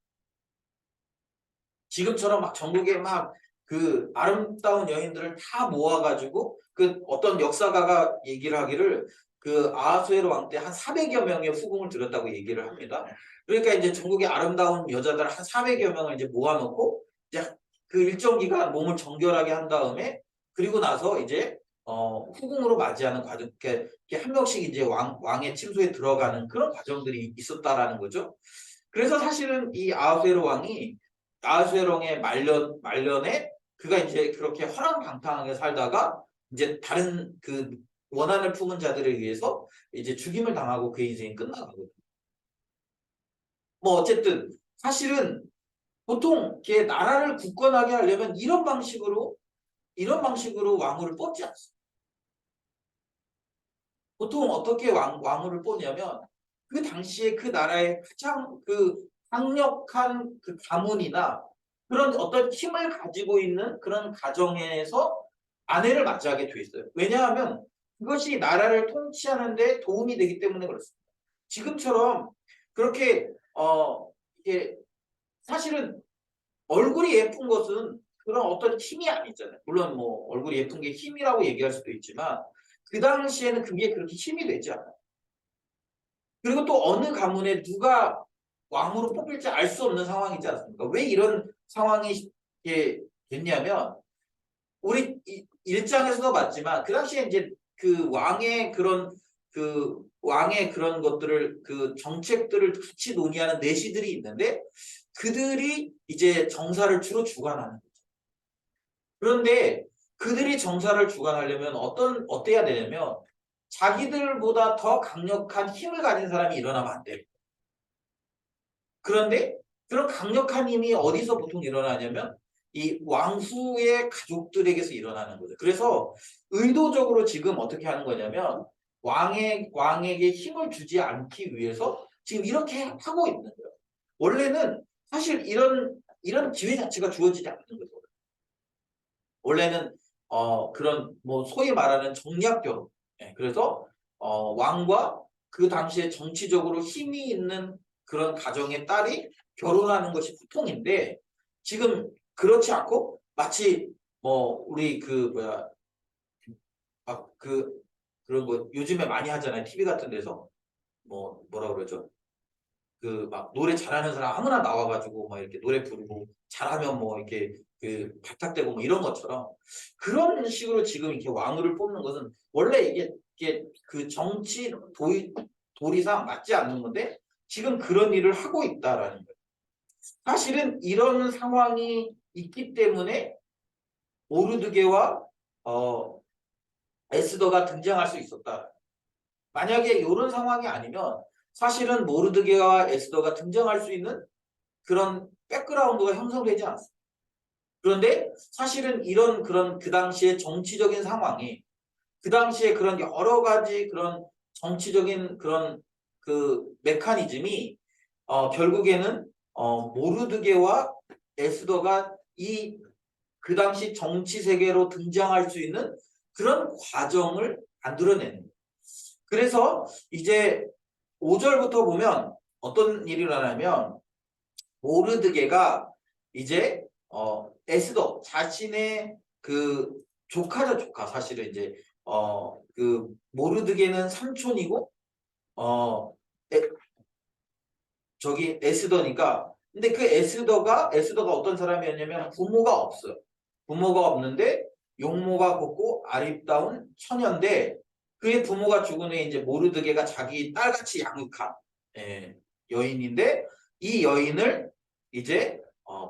[SPEAKER 5] 지금처럼 막 전국에 막 그 아름다운 여인들을 다 모아가지고 그 어떤 역사가가 얘기를 하기를 그 아하수에로 왕 때 한 400여 명의 후궁을 들였다고 얘기를 합니다. 그러니까 이제 전국의 아름다운 여자들 한 400여 명을 이제 모아놓고 이제 그 일정 기간 몸을 정결하게 한 다음에 그리고 나서 이제 후궁으로 맞이하는 과정, 이렇게 한 명씩 이제 왕의 침소에 들어가는 그런 과정들이 있었다라는 거죠. 그래서 사실은 이 아하수에로 왕이 아하수에롱의 말년에 그가 이제 그렇게 허랑방탕하게 살다가 이제 다른 그 원한을 품은 자들에 의해서 이제 죽임을 당하고 그 인생이 끝나가거든요. 뭐 어쨌든 사실은 보통 이렇게 나라를 굳건하게 하려면 이런 방식으로 왕후를 뽑지 않습니다. 보통 어떻게 왕후를 뽑냐면 그 당시에 그 나라의 가장 그 강력한 그 가문이나 그런 어떤 힘을 가지고 있는 그런 가정에서 아내를 맞이하게 돼 있어요. 왜냐하면 그것이 나라를 통치하는 데 도움이 되기 때문에 그렇습니다. 지금처럼 그렇게 이게 사실은 얼굴이 예쁜 것은 그런 어떤 힘이 아니잖아요. 물론 뭐 얼굴이 예쁜 게 힘이라고 얘기할 수도 있지만 그 당시에는 그게 그렇게 힘이 되지 않아요. 그리고 또 어느 가문에 누가 왕으로 뽑힐지 알 수 없는 상황이지 않습니까? 왜 이런 상황이 됐냐면 우리 1장에서도 봤지만 그 당시에 이제 그 왕의 그런 것들을 그 정책들을 같이 논의하는 내시들이 있는데 그들이 이제 정사를 주로 주관하는 거죠. 그런데 그들이 정사를 주관하려면 어때야 되냐면 자기들보다 더 강력한 힘을 가진 사람이 일어나면 안 돼요. 그런데 그런 강력한 힘이 어디서 보통 일어나냐면 이 왕후의 가족들에게서 일어나는 거죠. 그래서 의도적으로 지금 어떻게 하는 거냐면 왕에게 힘을 주지 않기 위해서 지금 이렇게 하고 있는 거예요. 원래는 사실 이런 기회 자체가 주어지지 않는 거죠. 원래는 그런 뭐 소위 말하는 정략 결혼. 그래서 왕과 그 당시에 정치적으로 힘이 있는 그런 가정의 딸이 결혼하는 것이 보통인데 지금 그렇지 않고 마치 뭐 우리 그 뭐야 막 그런 거 요즘에 많이 하잖아요. TV 같은 데서 뭐라 그러죠? 그 막 노래 잘하는 사람 아무나 나와가지고 막 이렇게 노래 부르고 잘하면 뭐 이렇게 그 발탁되고 뭐 이런 것처럼 그런 식으로 지금 이렇게 왕후를 뽑는 것은 원래 이게 그 정치 도리상 맞지 않는 건데 지금 그런 일을 하고 있다라는 거예요. 사실은 이런 상황이 있기 때문에 모르드게와 에스더가 등장할 수 있었다. 만약에 이런 상황이 아니면 사실은 모르드게와 에스더가 등장할 수 있는 그런 백그라운드가 형성되지 않았습니다. 그런데 사실은 그런 그 당시의 정치적인 상황이 그 당시에 그런 여러 가지 그런 정치적인 그런 그 메커니즘이 결국에는 모르드게와 에스더가 그 당시 정치 세계로 등장할 수 있는 그런 과정을 만들어내는 거예요. 그래서 이제 5절부터 보면 어떤 일이 일어나냐면 모르드게가 이제 에스더 자신의 그 조카죠, 조카. 사실은 이제 그 모르드게는 삼촌이고 저기 에스더니까 근데 그 에스더가 어떤 사람이었냐면 부모가 없어요. 부모가 없는데 용모가 곱고 아름다운 처녀인데 그의 부모가 죽은 후에 이제 모르드게가 자기 딸같이 양육한 여인인데 이 여인을 이제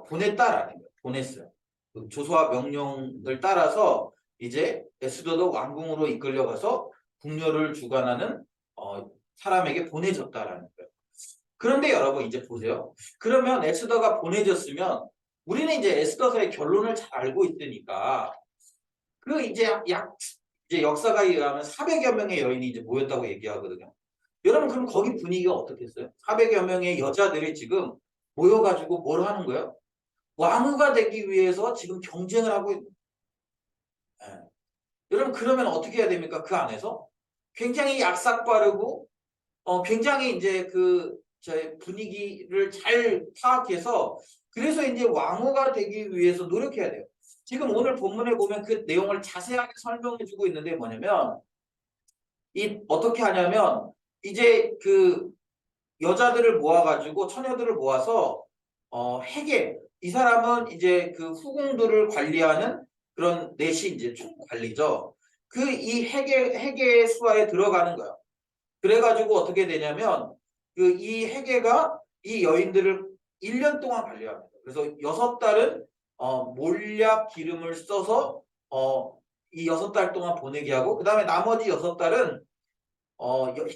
[SPEAKER 5] 보냈다라는 거예요. 보냈어요. 그 조서와 명령을 따라서 이제 에스더도 왕궁으로 이끌려가서 궁녀를 주관하는 사람에게 보내졌다라는 거예요. 그런데 여러분 이제 보세요. 그러면 에스더가 보내졌으면 우리는 이제 에스더서의 결론을 잘 알고 있으니까 그 이제 이제 역사가 의하면 400여 명의 여인이 이제 모였다고 얘기하거든요. 여러분 그럼 거기 분위기가 어떻겠어요? 400여 명의 여자들이 지금 모여가지고 뭘 하는 거예요? 왕후가 되기 위해서 지금 경쟁을 하고 있는 거예요. 여러분 그러면 어떻게 해야 됩니까? 그 안에서 굉장히 약삭빠르고 굉장히 이제 저의 분위기를 잘 파악해서 그래서 이제 왕후가 되기 위해서 노력해야 돼요. 지금 오늘 본문에 보면 그 내용을 자세하게 설명해 주고 있는데 뭐냐면 어떻게 하냐면 이제 그 여자들을 모아가지고 처녀들을 모아서 회계 이 사람은 이제 그 후궁들을 관리하는 그런 넷이 이제 총관리죠. 이 회계의 수하에 들어가는 거예요. 그래가지고 어떻게 되냐면 이 회계가 이 여인들을 1년 동안 관리합니다. 그래서 6달은 몰약 기름을 써서 이 6달 동안 보내게 하고 그 다음에 나머지 6달은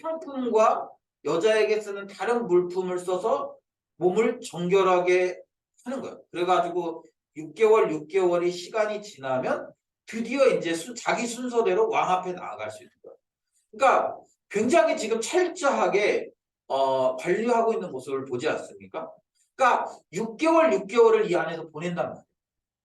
[SPEAKER 5] 향품과 여자에게 쓰는 다른 물품을 써서 몸을 정결하게 하는 거예요. 그래가지고 6개월이 시간이 지나면 드디어 이제 자기 순서대로 왕 앞에 나아갈 수 있는 거예요. 그러니까 굉장히 지금 철저하게 관리하고 있는 모습을 보지 않습니까? 그러니까 6개월을 이 안에서 보낸단 말이에요.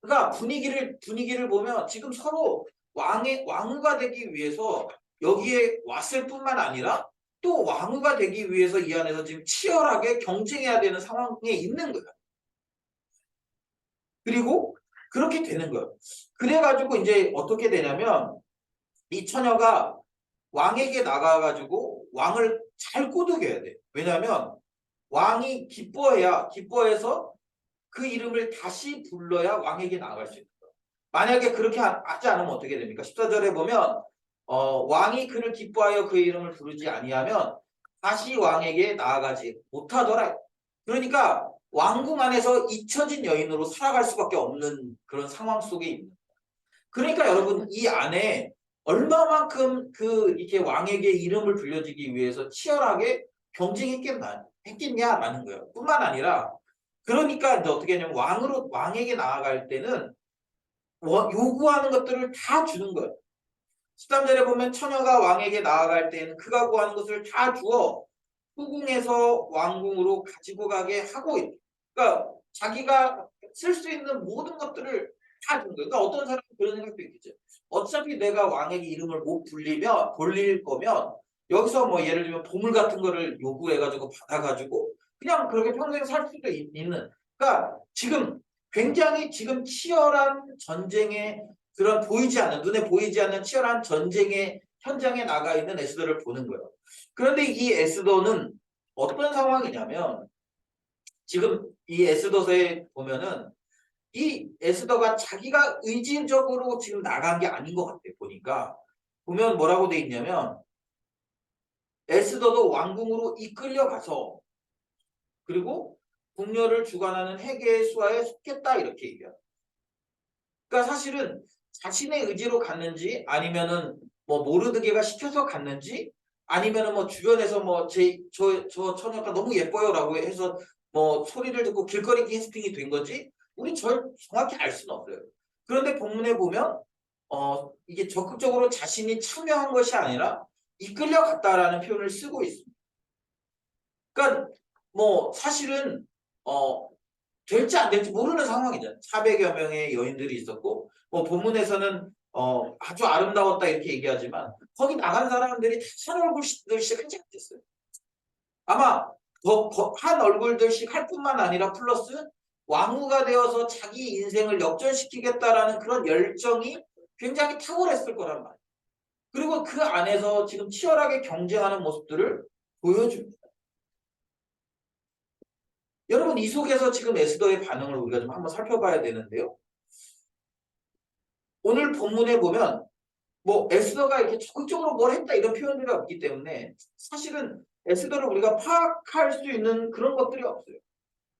[SPEAKER 5] 그러니까 분위기를 보면 지금 서로 왕후가 되기 위해서 여기에 왔을 뿐만 아니라 또 왕후가 되기 위해서 이 안에서 지금 치열하게 경쟁해야 되는 상황에 있는 거예요. 그리고 그렇게 되는 거예요. 그래가지고 이제 어떻게 되냐면 이 처녀가 왕에게 나가가지고 왕을 잘 꼬드겨야 돼. 왜냐하면 왕이 기뻐해서 그 이름을 다시 불러야 왕에게 나아갈 수 있는 거예요. 만약에 그렇게 하지 않으면 어떻게 됩니까? 14절에 보면 왕이 그를 기뻐하여 그 이름을 부르지 아니하면 다시 왕에게 나아가지 못하더라. 그러니까 왕궁 안에서 잊혀진 여인으로 살아갈 수밖에 없는 그런 상황 속에 있는 거예요. 그러니까 여러분 이 안에 얼마만큼 이렇게 왕에게 이름을 불려주기 위해서 치열하게 했겠냐라는 거예요. 뿐만 아니라 그러니까 이제 어떻게 하냐면 왕에게 나아갈 때는 요구하는 것들을 다 주는 거예요. 13절에 보면 처녀가 왕에게 나아갈 때는 그가 구하는 것을 다 주어 후궁에서 왕궁으로 가지고 가게 하고 있다. 그러니까 자기가 쓸 수 있는 모든 것들을 다 주는 거예요. 그러니까 어떤 사람은 그런 생각도 있겠죠. 어차피 내가 왕에게 이름을 못 불릴 거면 여기서 뭐 예를 들면 보물 같은 거를 요구해가지고 받아가지고 그냥 그렇게 평생 살 수도 있는. 그러니까 지금 굉장히 지금 치열한 전쟁에 그런 눈에 보이지 않는 치열한 전쟁의 현장에 나가 있는 에스더를 보는 거예요. 그런데 이 에스더는 어떤 상황이냐면 지금 이 에스더서에 보면은 이 에스더가 자기가 의지적으로 지금 나간 게 아닌 것 같아요. 보니까 보면 뭐라고 돼 있냐면 에스더도 왕궁으로 이끌려가서 그리고 궁녀를 주관하는 헤게의 수하에 속했다 이렇게 얘기해요. 그러니까 사실은 자신의 의지로 갔는지 아니면은 뭐 모르드게가 시켜서 갔는지 아니면은 뭐 주변에서 뭐 저 처녀가 너무 예뻐요라고 해서 뭐 소리를 듣고 길거리 캐스팅이 된 건지 우리 정확히 알 수는 없어요. 그런데 본문에 보면 이게 적극적으로 자신이 참여한 것이 아니라 이끌려갔다라는 표현을 쓰고 있습니다. 그러니까 뭐 사실은 될지 안 될지 모르는 상황이잖아요. 400여 명의 여인들이 있었고 뭐 본문에서는 아주 아름다웠다 이렇게 얘기하지만 거기 나간 사람들이 다 한 얼굴들씩 한지 안 됐어요. 아마 한 얼굴들씩 할 뿐만 아니라 플러스 왕후가 되어서 자기 인생을 역전시키겠다라는 그런 열정이 굉장히 탁월했을 거란 말이에요. 그리고 그 안에서 지금 치열하게 경쟁하는 모습들을 보여줍니다. 여러분 이 속에서 지금 에스더의 반응을 우리가 좀 한번 살펴봐야 되는데요. 오늘 본문에 보면 뭐 에스더가 이렇게 적극적으로 뭘 했다 이런 표현들이 없기 때문에 사실은 에스더를 우리가 파악할 수 있는 그런 것들이 없어요.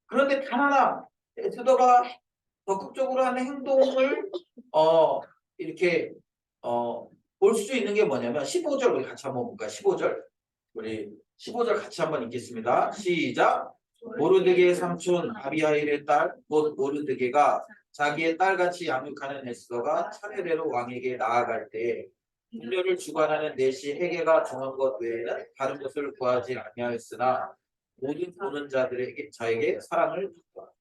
[SPEAKER 5] 그런데 단 하나 에스더가 적극적으로 하는 행동을 이렇게 볼 수 있는 게 뭐냐면 15절 우리 같이 한번 볼까요? 15절 우리 15절 같이 한번 읽겠습니다. 시작. 모르드게의 삼촌 아비하일의 딸 곧 모르드게가 자기의 딸같이 양육하는 에스더가 차례대로 왕에게 나아갈 때 궁녀를 주관하는 내시 헤게가 정한 것 외에는 다른 것을 구하지 아니하였으나 모든 보는 자에게 사랑을 줬다.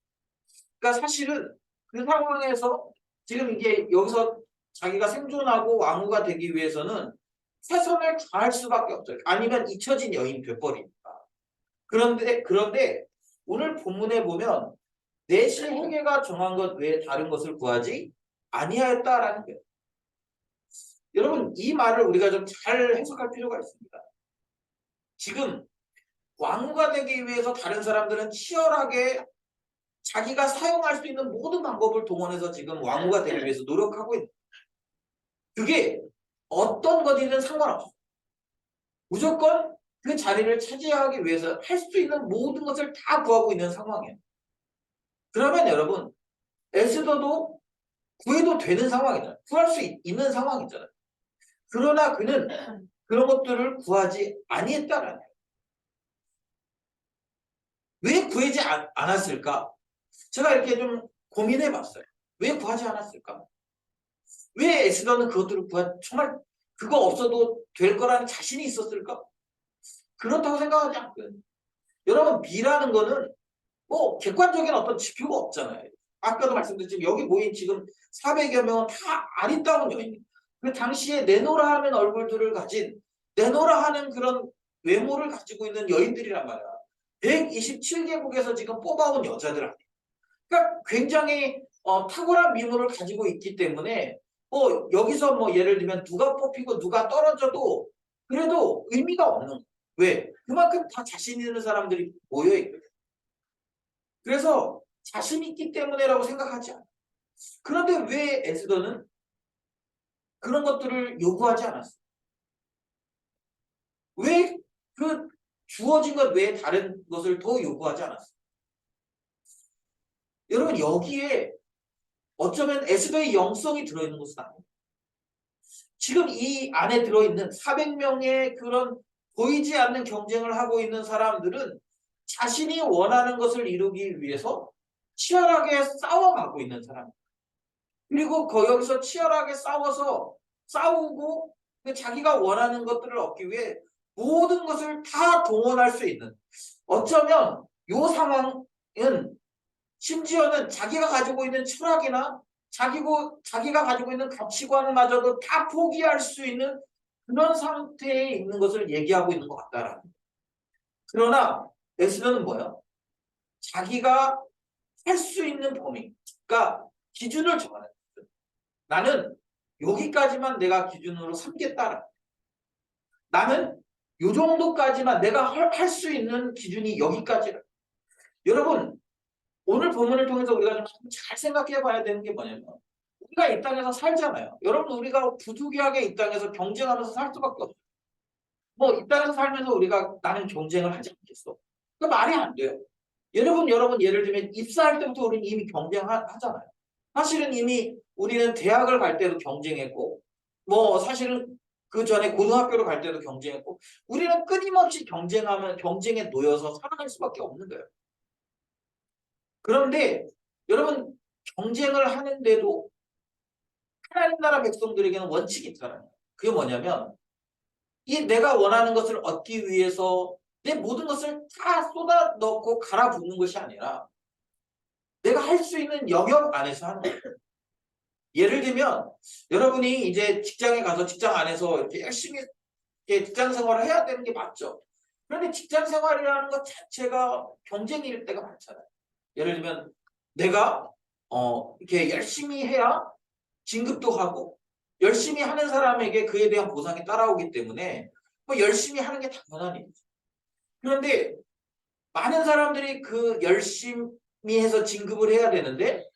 [SPEAKER 5] 그러니까 사실은 그 상황에서 지금 이게 여기서 자기가 생존하고 왕후가 되기 위해서는 최선을 다할 수밖에 없어요. 아니면 잊혀진 여인 돼버립니다. 그런데 오늘 본문에 보면 내시 헤게가 정한 것 외에 다른 것을 구하지 아니하였다라는 거예요. 여러분 이 말을 우리가 좀 잘 해석할 필요가 있습니다. 지금 왕후가 되기 위해서 다른 사람들은 치열하게 자기가 사용할 수 있는 모든 방법을 동원해서 지금 왕후가 되기 위해서 노력하고 있는 그게 어떤 것이든 상관없어. 무조건 그 자리를 차지하기 위해서 할 수 있는 모든 것을 다 구하고 있는 상황이에요. 그러면 여러분 에스더도 구해도 되는 상황이잖아요. 구할 수 있는 상황이잖아요. 그러나 그는 그런 것들을 구하지 아니했다라는 거예요. 왜 구하지 않았을까? 제가 이렇게 좀 고민해 봤어요. 왜 구하지 않았을까? 왜 에스더는 그것들을 정말 그거 없어도 될 거라는 자신이 있었을까? 그렇다고 생각하지 않거든요. 여러분 미라는 거는 뭐 객관적인 어떤 지표가 없잖아요. 아까도 말씀드렸지만 여기 모인 지금 400여 명은 다 아리따운 여인입니다. 그 당시에 내노라 하는 얼굴들을 가진 내노라 하는 그런 외모를 가지고 있는 여인들이란 말이야. 127개국에서 지금 뽑아온 여자들 아니에요. 그러니까 굉장히 탁월한 미모를 가지고 있기 때문에 여기서 뭐 예를 들면 누가 뽑히고 누가 떨어져도 그래도 의미가 없는 거예요. 왜? 그만큼 다 자신 있는 사람들이 모여 있거든요. 그래서 자신 있기 때문에라고 생각하지 않아요. 그런데 왜 에스더는 그런 것들을 요구하지 않았어요? 왜 그 주어진 것 외에 다른 것을 더 요구하지 않았어요? 여러분 여기에 어쩌면 에스더의 영성이 들어있는 것은 아니에요. 지금 이 안에 들어있는 400명의 그런 보이지 않는 경쟁을 하고 있는 사람들은 자신이 원하는 것을 이루기 위해서 치열하게 싸워가고 있는 사람. 그리고 여기서 치열하게 싸우고 자기가 원하는 것들을 얻기 위해 모든 것을 다 동원할 수 있는, 어쩌면 이 상황은 심지어는 자기가 가지고 있는 철학이나 자기가 가지고 있는 가치관마저도 다 포기할 수 있는 그런 상태에 있는 것을 얘기하고 있는 것 같다라는 거예요. 그러나 에스더는 뭐야? 자기가 할 수 있는 범위, 그러니까 기준을 정하는 거예요. 나는 여기까지만 내가 기준으로 삼겠다라. 나는 요 정도까지만 내가 할 수 있는 기준이 여기까지라. 여러분, 오늘 본문을 통해서 우리가 좀 잘 생각해 봐야 되는 게 뭐냐면, 우리가 이 땅에서 살잖아요. 여러분, 우리가 부득이하게 이 땅에서 경쟁하면서 살 수밖에 없어요. 뭐 이 땅에서 살면서 우리가 나는 경쟁을 하지 않겠어. 그 말이 안 돼요. 여러분 예를 들면 입사할 때부터 우리는 이미 경쟁하잖아요. 사실은 이미 우리는 대학을 갈 때도 경쟁했고, 뭐 사실은 그 전에 고등학교를 갈 때도 경쟁했고, 우리는 끊임없이 경쟁에 놓여서 살아갈 수밖에 없는 거예요. 그런데 여러분, 경쟁을 하는데도 하나님 나라 백성들에게는 원칙이 있잖아요. 그게 뭐냐면, 이 내가 원하는 것을 얻기 위해서 내 모든 것을 다 쏟아 넣고 갈아붓는 것이 아니라 내가 할 수 있는 영역 안에서 하는 거예요. 예를 들면 여러분이 이제 직장에 가서 직장 안에서 이렇게 열심히 직장 생활을 해야 되는 게 맞죠. 그런데 직장 생활이라는 것 자체가 경쟁일 때가 많잖아요. 예를 들면 내가 이렇게 열심히 해야 진급도 하고, 열심히 하는 사람에게 그에 대한 보상이 따라오기 때문에 뭐 열심히 하는 게 당연한 일이죠. 그런데 많은 사람들이 그 열심히 해서 진급을 해야 되는데,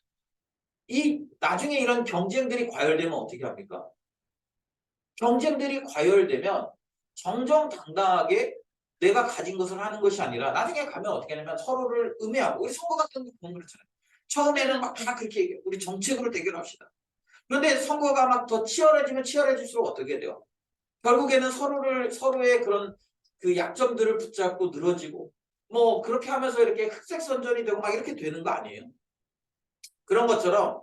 [SPEAKER 5] 이 나중에 이런 경쟁들이 과열되면 어떻게 합니까? 경쟁들이 과열되면 정정당당하게 내가 가진 것을 하는 것이 아니라 나중에 가면 어떻게 하냐면 서로를 음해하고, 우리 선거 같은 거 보면 그렇잖아요. 처음에는 막 다 그렇게 얘기해요. 우리 정책으로 대결합시다. 그런데 선거가 막 더 치열해지면 치열해질수록 어떻게 돼요? 결국에는 서로의 그런 그 약점들을 붙잡고 늘어지고, 뭐 그렇게 하면서 이렇게 흑색 선전이 되고 막 이렇게 되는 거 아니에요? 그런 것처럼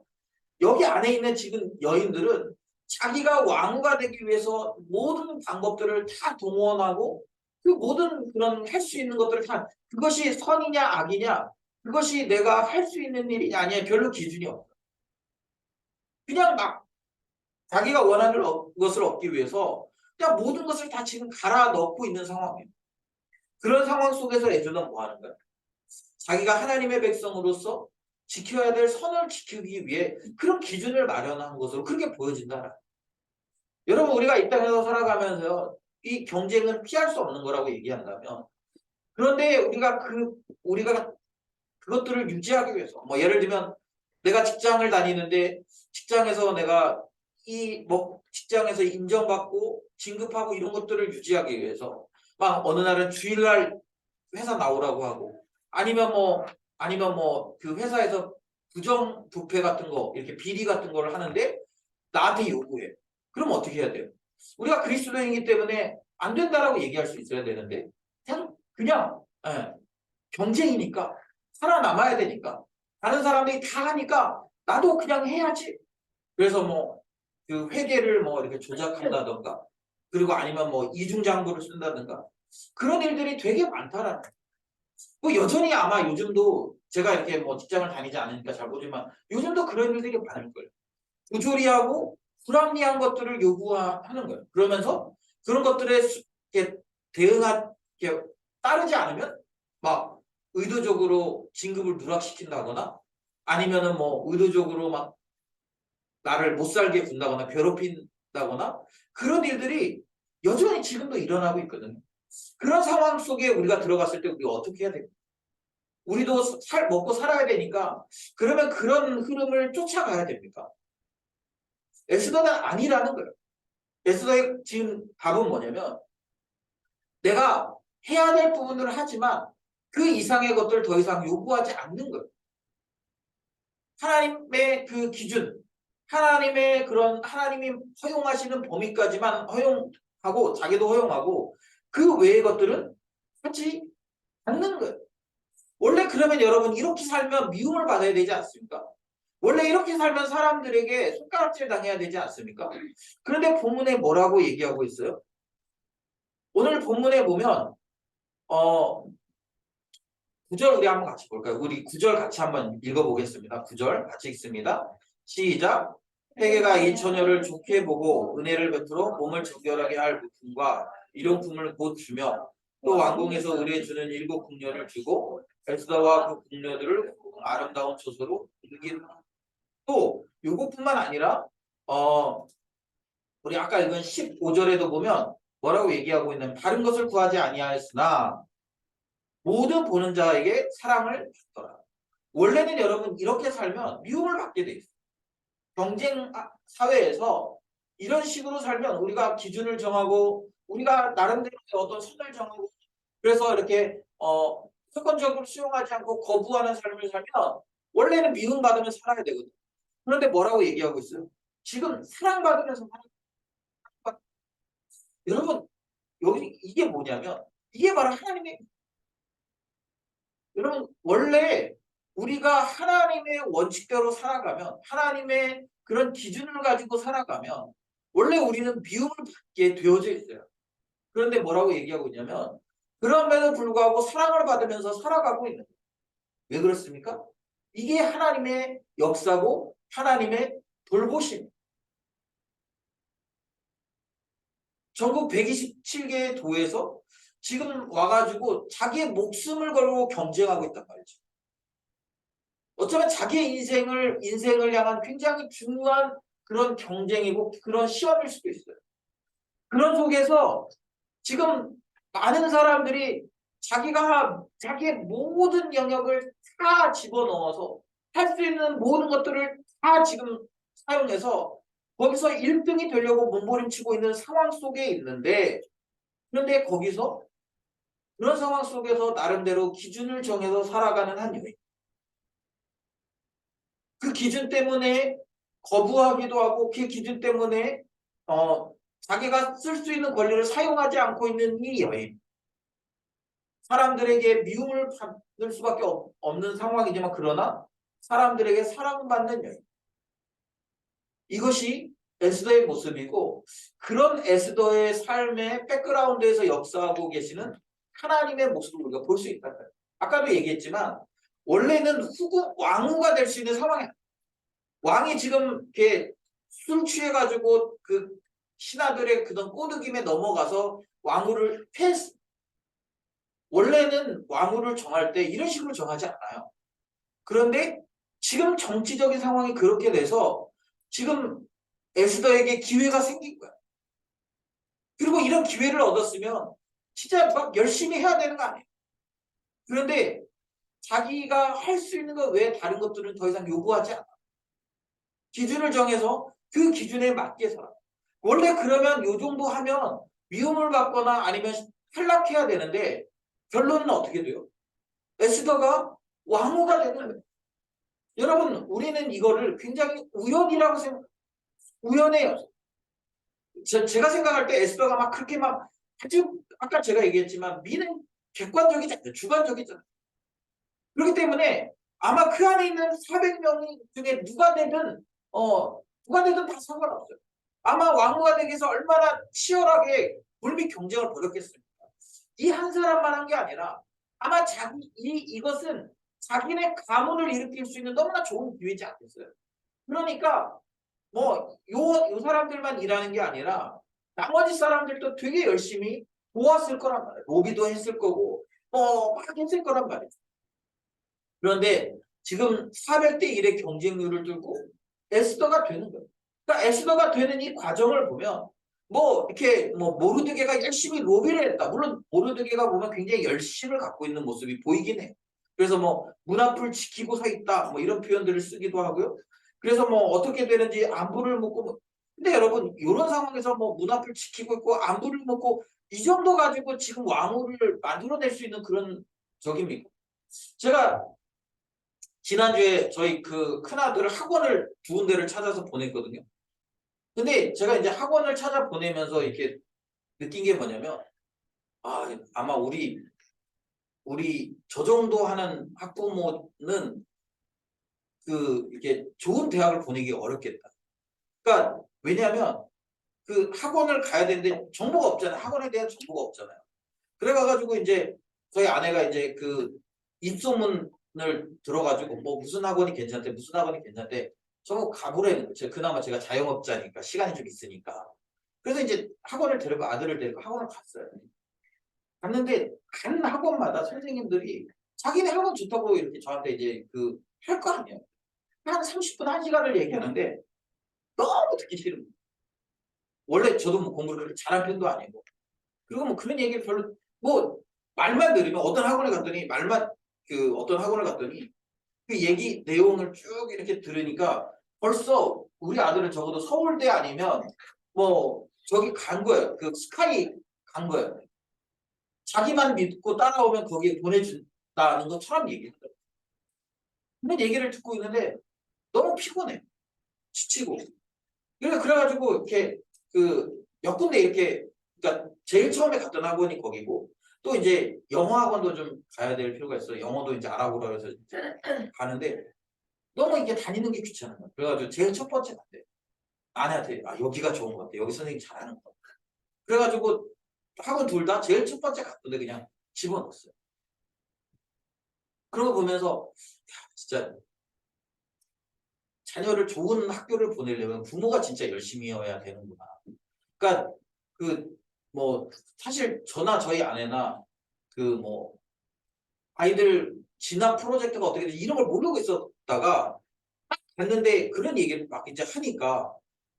[SPEAKER 5] 여기 안에 있는 지금 여인들은 자기가 왕후가 되기 위해서 모든 방법들을 다 동원하고, 그 모든 그런 할 수 있는 것들을 다, 그것이 선이냐 악이냐, 그것이 내가 할 수 있는 일이냐 아니냐, 별로 기준이 없어. 그냥 막 자기가 원하는 것을 얻기 위해서 그냥 모든 것을 다 지금 갈아 넣고 있는 상황이에요. 그런 상황 속에서 에스더는 뭐 하는 거야? 자기가 하나님의 백성으로서 지켜야 될 선을 지키기 위해 그런 기준을 마련한 것으로 그렇게 보여진다. 여러분, 우리가 이 땅에서 살아가면서 이 경쟁은 피할 수 없는 거라고 얘기한다면, 그런데 우리가 그것들을 유지하기 위해서, 뭐 예를 들면 내가 직장을 다니는데 직장에서 내가 직장에서 인정받고 진급하고 이런 것들을 유지하기 위해서 막 어느 날은 주일날 회사 나오라고 하고, 아니면 뭐 그 회사에서 부정 부패 같은 거, 이렇게 비리 같은 거를 하는데 나한테 요구해. 그럼 어떻게 해야 돼요? 우리가 그리스도인이기 때문에 안 된다라고 얘기할 수 있어야 되는데, 그냥 경쟁이니까, 살아남아야 되니까, 다른 사람들이 다 하니까 나도 그냥 해야지. 그래서 뭐 그 회계를 뭐 이렇게 조작한다던가, 그리고 아니면 뭐 이중장부를 쓴다든가, 그런 일들이 되게 많다라는 거예요. 뭐 여전히 아마 요즘도, 제가 이렇게 뭐 직장을 다니지 않으니까 잘 모르지만 요즘도 그런 일들이 많을 거예요. 부조리하고 불합리한 것들을 요구하는 거예요. 그러면서 그런 것들에 이렇게 이렇게 따르지 않으면 막 의도적으로 진급을 누락시킨다거나, 아니면은 뭐 의도적으로 막 나를 못 살게 군다거나 괴롭힌다거나, 그런 일들이 여전히 지금도 일어나고 있거든요. 그런 상황 속에 우리가 들어갔을 때 우리가 어떻게 해야 됩니까? 우리도 먹고 살아야 되니까, 그러면 그런 흐름을 쫓아가야 됩니까? 에스더는 아니라는 거예요. 에스더의 지금 답은 뭐냐면, 내가 해야 될 부분들을 하지만 그 이상의 것들을 더 이상 요구하지 않는 거예요. 하나님의 그 기준, 하나님의 그런 하나님이 허용하시는 범위까지만 허용하고 자기도 허용하고 그 외의 것들은 하지 않는 거예요. 원래 그러면 여러분 이렇게 살면 미움을 받아야 되지 않습니까? 원래 이렇게 살면 사람들에게 손가락질 당해야 되지 않습니까? 그런데 본문에 뭐라고 얘기하고 있어요? 오늘 본문에 보면 9절 우리 한번 같이 볼까요? 우리 9절 같이 한번 읽어보겠습니다. 9절 같이 읽습니다. 시작. 회개가 이 처녀를 좋게 보고 은혜를 베풀어 몸을 정결하게 할 부품과 일용품을 곧 주며 또 왕궁에서 의뢰주는 7 궁녀를 주고 에스더와 그 궁녀들을 아름다운 초소로 옮긴다. 또 요것뿐만 아니라 우리 아까 읽은 15절에도 보면 뭐라고 얘기하고 있냐면 다른 것을 구하지 아니하였으나 모든 보는 자에게 사랑을 받더라. 원래는 여러분 이렇게 살면 미움을 받게 돼 있어요. 경쟁 사회에서 이런 식으로 살면 우리가 기준을 정하고 우리가 나름대로 어떤 선을 정하고 그래서 이렇게 무조건적으로 수용하지 않고 거부하는 삶을 살면 원래는 미움받으면 살아야 되거든요. 그런데 뭐라고 얘기하고 있어요? 지금 사랑받으면서 살아야. 여러분 여기 이게 뭐냐면 이게 바로 하나님의 여러분 원래 우리가 하나님의 원칙대로 살아가면 하나님의 그런 기준을 가지고 살아가면 원래 우리는 미움을 받게 되어져 있어요. 그런데 뭐라고 얘기하고 있냐면 그럼에도 불구하고 사랑을 받으면서 살아가고 있는 거예요. 왜 그렇습니까? 이게 하나님의 역사고 하나님의 돌보심. 전국 127개의 도에서 지금 와가지고 자기의 목숨을 걸고 경쟁하고 있단 말이죠. 어쩌면 자기의 인생을 향한 굉장히 중요한 그런 경쟁이고 그런 시험일 수도 있어요. 그런 속에서 지금 많은 사람들이 자기의 모든 영역을 다 집어넣어서 할 수 있는 모든 것들을 다 지금 사용해서 거기서 1등이 되려고 몸부림치고 있는 상황 속에 있는데 그런데 거기서 그런 상황 속에서 나름대로 기준을 정해서 살아가는 한 여인. 그 기준 때문에 거부하기도 하고 그 기준 때문에 자기가 쓸 수 있는 권리를 사용하지 않고 있는 이 여인. 사람들에게 미움을 받을 수밖에 없는 상황이지만 그러나 사람들에게 사랑받는 여인. 이것이 에스더의 모습이고 그런 에스더의 삶의 백그라운드에서 역사하고 계시는 하나님의 모습을 우리가 볼 수 있다. 아까도 얘기했지만 원래는 왕후가 될 수 있는 상황이야. 왕이 지금 이렇게 술 취해가지고 그 신하들의 그런 꼬드김에 넘어가서 왕후를 패스. 원래는 왕후를 정할 때 이런 식으로 정하지 않아요. 그런데 지금 정치적인 상황이 그렇게 돼서 지금 에스더에게 기회가 생긴 거야. 그리고 이런 기회를 얻었으면 진짜 막 열심히 해야 되는 거 아니에요. 그런데 자기가 할 수 있는 것 외에 다른 것들은 더 이상 요구하지 않아. 기준을 정해서 그 기준에 맞게 살아. 원래 그러면 요 정도 하면 미움을 받거나 아니면 탈락해야 되는데 결론은 어떻게 돼요? 에스더가 왕후가 되는 거예요. 여러분 우리는 이거를 굉장히 우연이라고 생각해요. 우연해요. 제가 생각할 때 에스더가 막 그렇게 막 아주 아까 제가 얘기했지만 미는 객관적이잖아요. 주관적이잖아요. 그렇기 때문에 아마 그 안에 있는 400명 중에 누가 되든 다 상관없어요. 아마 왕후가 되기 위해서 얼마나 치열하게 물밑 경쟁을 벌였겠습니까? 이 한 사람만 한 게 아니라 아마 이것은 자기네 가문을 일으킬 수 있는 너무나 좋은 기회지 않겠어요? 그러니까 요 사람들만 일하는 게 아니라 나머지 사람들도 되게 열심히 도왔을 거란 말이에요. 로비도 했을 거고 막 했을 거란 말이죠. 그런데 지금 400대 1의 경쟁률을 두고 에스더가 되는 거예요. 그러니까 에스더가 되는 이 과정을 보면 이렇게 모르드게가 열심히 로비를 했다. 물론 모르드게가 보면 굉장히 열심을 갖고 있는 모습이 보이긴 해요. 그래서 문 앞을 지키고 서 있다. 이런 표현들을 쓰기도 하고요. 그래서 어떻게 되는지 안부를 묻고 근데 여러분 이런 상황에서 문 앞을 지키고 있고 안부를 묻고 이 정도 가지고 지금 왕후를 만들어낼 수 있는 그런 적입니까? 제가 지난주에 저희 그 큰아들을 학원을 두 군데를 찾아서 보냈거든요. 근데 제가 이제 학원을 찾아 보내면서 이렇게 느낀 게 뭐냐면, 아마 우리 저 정도 하는 학부모는 이렇게 좋은 대학을 보내기 어렵겠다. 그러니까 왜냐하면 그 학원을 가야 되는데 정보가 없잖아요. 학원에 대한 정보가 없잖아요. 그래가지고 이제 저희 아내가 이제 그 입소문을 들어가지고 뭐 무슨 학원이 괜찮대, 무슨 학원이 괜찮대. 저거 가보래. 그나마 제가 자영업자니까 시간이 좀 있으니까. 그래서 이제 학원을 데리고 아들을 데리고 학원을 갔어요. 갔는데 간 학원마다 선생님들이 자기네 학원 좋다고 이렇게 저한테 이제 할 거 아니에요. 한 30분, 1시간을 얘기하는데 너무 듣기 싫은 거예요. 원래 저도 뭐 공부를 그렇게 잘한 편도 아니고. 그리고 뭐 그런 얘기를 별로, 뭐 말만 들으면 어떤 학원에 갔더니 어떤 학원을 갔더니 그 얘기 내용을 쭉 이렇게 들으니까 벌써 우리 아들은 적어도 서울대 아니면 뭐 저기 간 거예요. 그 스카이 간 거예요. 자기만 믿고 따라오면 거기에 보내준다는 것처럼 얘기했더라고요. 근데 얘기를 듣고 있는데 너무 피곤해. 지치고. 그래가지고 이렇게 몇 군데 이렇게, 그러니까 제일 처음에 갔던 학원이 거기고, 또 이제 영어 학원도 좀 가야 될 필요가 있어요. 영어도 이제 알아보라 해서 이제 가는데 너무 이게 다니는 게 귀찮은 거야. 그래가지고 제일 첫 번째 갔대. 아내한테 여기가 좋은 것 같아. 여기 선생님 잘하는 것 같아. 그래가지고 학원 둘 다 제일 첫 번째 갔던데 그냥 집어넣었어요. 그러고 보면서 진짜 자녀를 좋은 학교를 보내려면 부모가 진짜 열심히여야 되는구나. 그러니까 뭐 사실 저나 저희 아내나 뭐 아이들 진학 프로젝트가 어떻게 되는지 이런 걸 모르고 있었다가 딱 갔는데 그런 얘기를 막 이제 하니까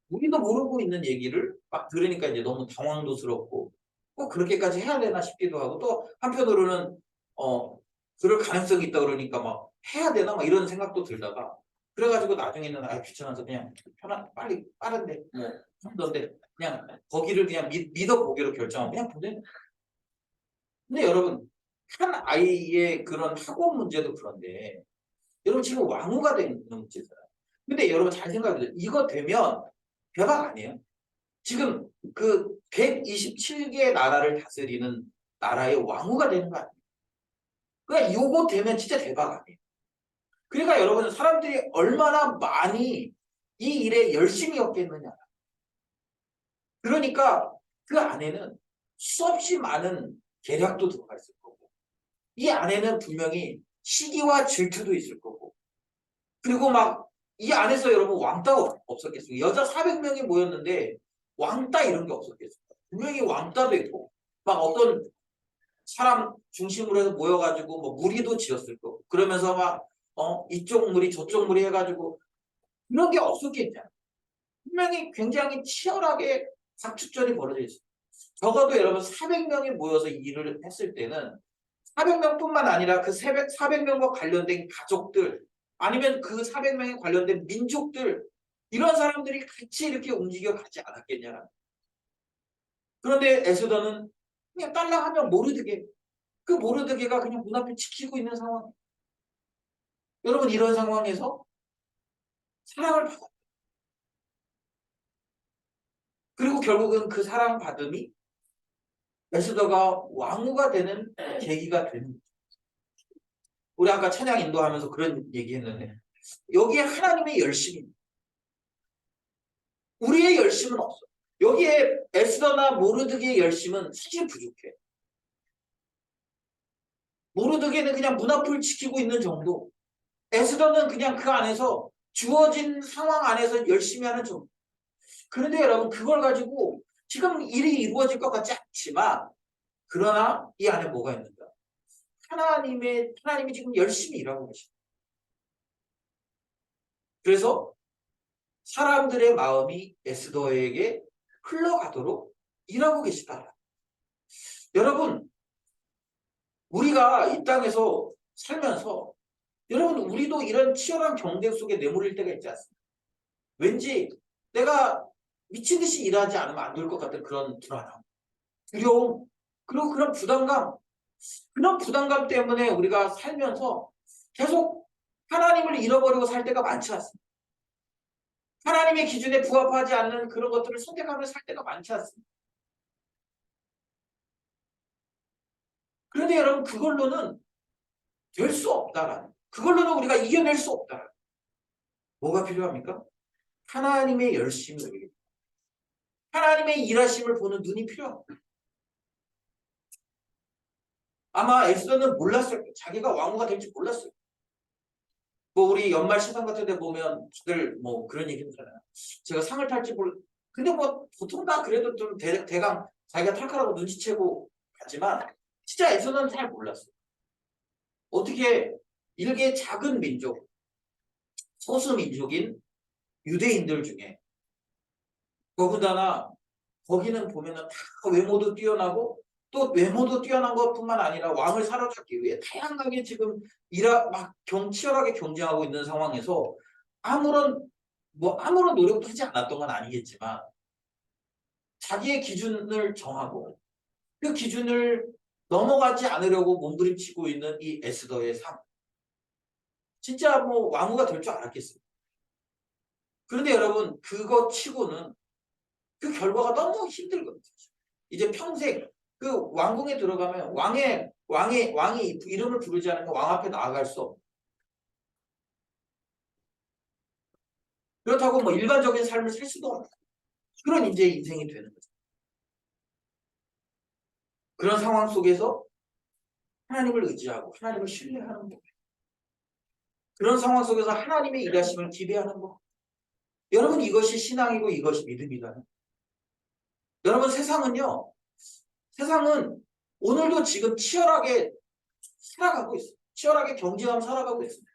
[SPEAKER 5] 우리도 모르고 있는 얘기를 막 들으니까 이제 너무 당황도스럽고 꼭 그렇게까지 해야 되나 싶기도 하고, 또 한편으로는 그럴 가능성이 있다 그러니까 막 해야 되나 막 이런 생각도 들다가, 그래가지고 나중에는 귀찮아서 그냥 빨리 빠른데 뭐 정도인데 그냥 거기를 그냥 믿어보기로 결정하고 그냥 보내는. 근데 여러분, 한 아이의 그런 학원 문제도 그런데 여러분 지금 왕후가 되는 문제잖아요. 근데 여러분 잘 생각해보세요. 이거 되면 대박 아니에요? 지금 127개 나라를 다스리는 나라의 왕후가 되는 거 아니에요? 그러니까 요거 되면 진짜 대박 아니에요? 그러니까 여러분, 사람들이 얼마나 많이 이 일에 열심히 였겠느냐. 그러니까 그 안에는 수없이 많은 계략도 들어가 있을 거고, 이 안에는 분명히 시기와 질투도 있을 거고, 그리고 막 이 안에서 여러분 왕따가 없었겠어요? 여자 400명이 모였는데 왕따 이런 게 없었겠어요? 분명히 왕따도 있고, 막 어떤 사람 중심으로 해서 모여가지고 뭐 무리도 지었을 거고, 그러면서 막 이쪽 무리 저쪽 무리 해가지고 그런 게 없었겠냐. 분명히 굉장히 치열하게 작축전이 벌어져 있어요. 적어도 여러분 400명이 모여서 일을 했을 때는 400명뿐만 아니라 그 400명과 관련된 가족들, 아니면 그 400명에 관련된 민족들, 이런 사람들이 같이 이렇게 움직여 가지 않았겠냐. 그런데 에스더는 그냥 딸랑하면 모르드게, 그 모르드게가 그냥 문 앞에 지키고 있는 상황. 여러분, 이런 상황에서 사랑을 받았다. 그리고 결국은 그 사랑받음이 에스더가 왕후가 되는 계기가 되는 거죠. 우리 아까 찬양 인도하면서 그런 얘기했는데, 여기에 하나님의 열심입니다. 우리의 열심은 없어. 여기에 에스더나 모르드게의 열심은 사실 부족해. 모르드게는 그냥 문 앞을 지키고 있는 정도. 에스더는 그냥 그 안에서 주어진 상황 안에서 열심히 하는 정도. 그런데 여러분, 그걸 가지고 지금 일이 이루어질 것 같지 않지만, 그러나 이 안에 뭐가 있는가? 하나님이 지금 열심히 일하고 계십니다. 그래서 사람들의 마음이 에스더에게 흘러가도록 일하고 계시다. 여러분, 우리가 이 땅에서 살면서 여러분, 우리도 이런 치열한 경쟁 속에 내몰릴 때가 있지 않습니까? 왠지 내가 미친 듯이 일하지 않으면 안 될 것 같은 그런 불안함, 두려움, 그리고 그런 부담감 때문에 우리가 살면서 계속 하나님을 잃어버리고 살 때가 많지 않습니다. 하나님의 기준에 부합하지 않는 그런 것들을 선택하며 살 때가 많지 않습니다. 그런데 여러분 그걸로는 될 수 없다라는, 그걸로는 우리가 이겨낼 수 없다라는. 뭐가 필요합니까? 하나님의 열심을, 하나님의 일하심을 보는 눈이 필요합니다. 아마 에스더는 몰랐어요. 자기가 왕후가 될지 몰랐어요. 뭐 우리 연말 시상 같은 데 보면 다들 뭐 그런 얘기 하잖아요. 제가 상을 탈지 몰라. 근데 뭐 보통 다 그래도 좀 대강 자기가 탈 거라고 눈치채고 하지만 진짜 에스더는 잘 몰랐어요. 어떻게 일개 작은 민족, 소수 민족인 유대인들 중에 더군다나 거기는 보면은 다 외모도 뛰어나고 또 외모도 뛰어난 것뿐만 아니라 왕을 사로잡기 위해 다양하게 지금 치열하게 경쟁하고 있는 상황에서 아무런 노력도 하지 않았던 건 아니겠지만 자기의 기준을 정하고 그 기준을 넘어가지 않으려고 몸부림치고 있는 이 에스더의 삶. 진짜 뭐 왕후가 될 줄 알았겠어요. 그런데 여러분 그거 치고는 그 결과가 너무 힘들거든요. 이제 평생 그 왕궁에 들어가면 왕이 이름을 부르지 않으면 왕 앞에 나아갈 수 없고, 그렇다고 뭐 일반적인 삶을 살 수도 없고 그런 이제 인생이 되는 거죠. 그런 상황 속에서 하나님을 의지하고 하나님을 신뢰하는 것, 그런 상황 속에서 하나님의 일하심을 기대하는 것. 여러분 이것이 신앙이고 이것이 믿음이다. 여러분 세상은 오늘도 지금 치열하게 살아가고 있어요. 치열하게 경쟁하며 살아가고 있습니다.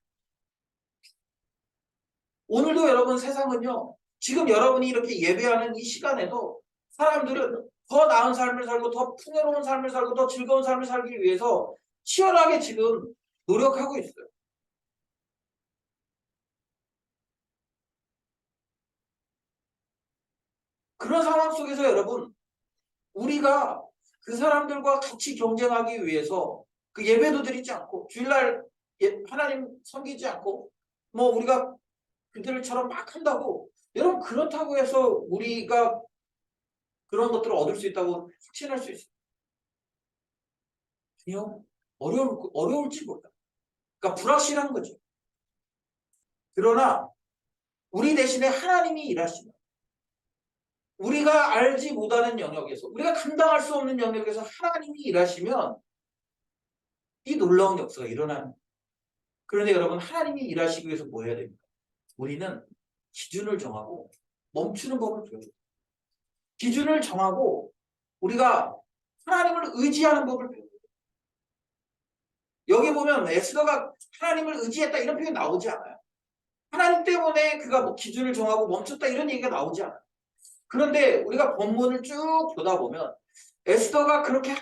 [SPEAKER 5] 오늘도 여러분 세상은요. 지금 여러분이 이렇게 예배하는 이 시간에도 사람들은 더 나은 삶을 살고 더 풍요로운 삶을 살고 더 즐거운 삶을 살기 위해서 치열하게 지금 노력하고 있어요. 그런 상황 속에서 여러분 우리가 그 사람들과 같이 경쟁하기 위해서 그 예배도 드리지 않고 주일날 하나님 섬기지 않고 뭐 우리가 그들처럼 막 한다고 여러분 그렇다고 해서 우리가 그런 것들을 얻을 수 있다고 확신할 수 있어요. 아니요. 어려울지 몰라. 그러니까 불확실한 거죠. 그러나 우리 대신에 하나님이 일하시면 우리가 알지 못하는 영역에서 우리가 감당할 수 없는 영역에서 하나님이 일하시면 이 놀라운 역사가 일어나는 거예요. 그런데 여러분 하나님이 일하시기 위해서 뭐 해야 됩니까? 우리는 기준을 정하고 멈추는 법을 배워야 돼요. 기준을 정하고 우리가 하나님을 의지하는 법을 배워야 돼요. 여기 보면 에스더가 하나님을 의지했다 이런 표현이 나오지 않아요. 하나님 때문에 그가 뭐 기준을 정하고 멈췄다 이런 얘기가 나오지 않아요. 그런데 우리가 본문을 쭉 보다 보면 에스더가 그렇게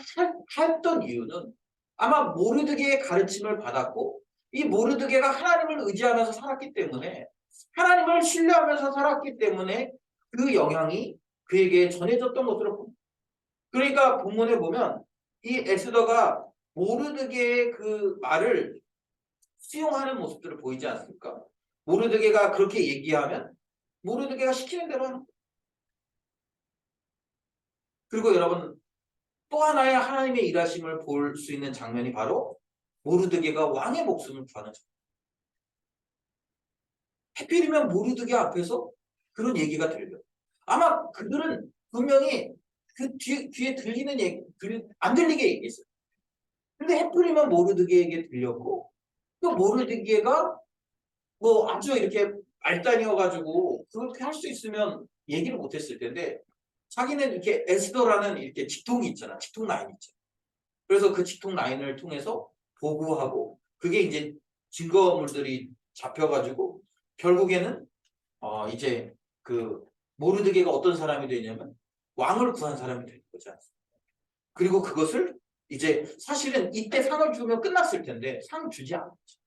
[SPEAKER 5] 했던 이유는 아마 모르드게의 가르침을 받았고 이 모르드게가 하나님을 의지하면서 살았기 때문에 하나님을 신뢰하면서 살았기 때문에 그 영향이 그에게 전해졌던 것으로 봅니다. 그러니까 본문에 보면 이 에스더가 모르드게의 그 말을 수용하는 모습들을 보이지 않습니까? 모르드게가 그렇게 얘기하면 모르드게가 시키는 대로 하는 거예요. 그리고 여러분 또 하나의 하나님의 일하심을 볼 수 있는 장면이 바로 모르드게가 왕의 목숨을 구하는 장면. 하필이면 모르드게 앞에서 그런 얘기가 들려요. 아마 그들은 분명히 그 귀에 들리는 얘기, 안 들리게 얘기했어요. 근데 하필이면 모르드게에게 들렸고 또 모르드게가 뭐 아주 이렇게 말단이어가지고 그렇게 할 수 있으면 얘기를 못했을 텐데 자기는 이렇게 에스더라는 이렇게 직통이 있잖아. 직통 라인이 있잖아. 그래서 그 직통 라인을 통해서 보고하고 그게 이제 증거물들이 잡혀가지고 결국에는 이제 그 모르드게가 어떤 사람이 되냐면 왕을 구한 사람이 되는 거지 않습니까? 그리고 그것을 이제 사실은 이때 상을 주면 끝났을 텐데 상 주지 않았죠.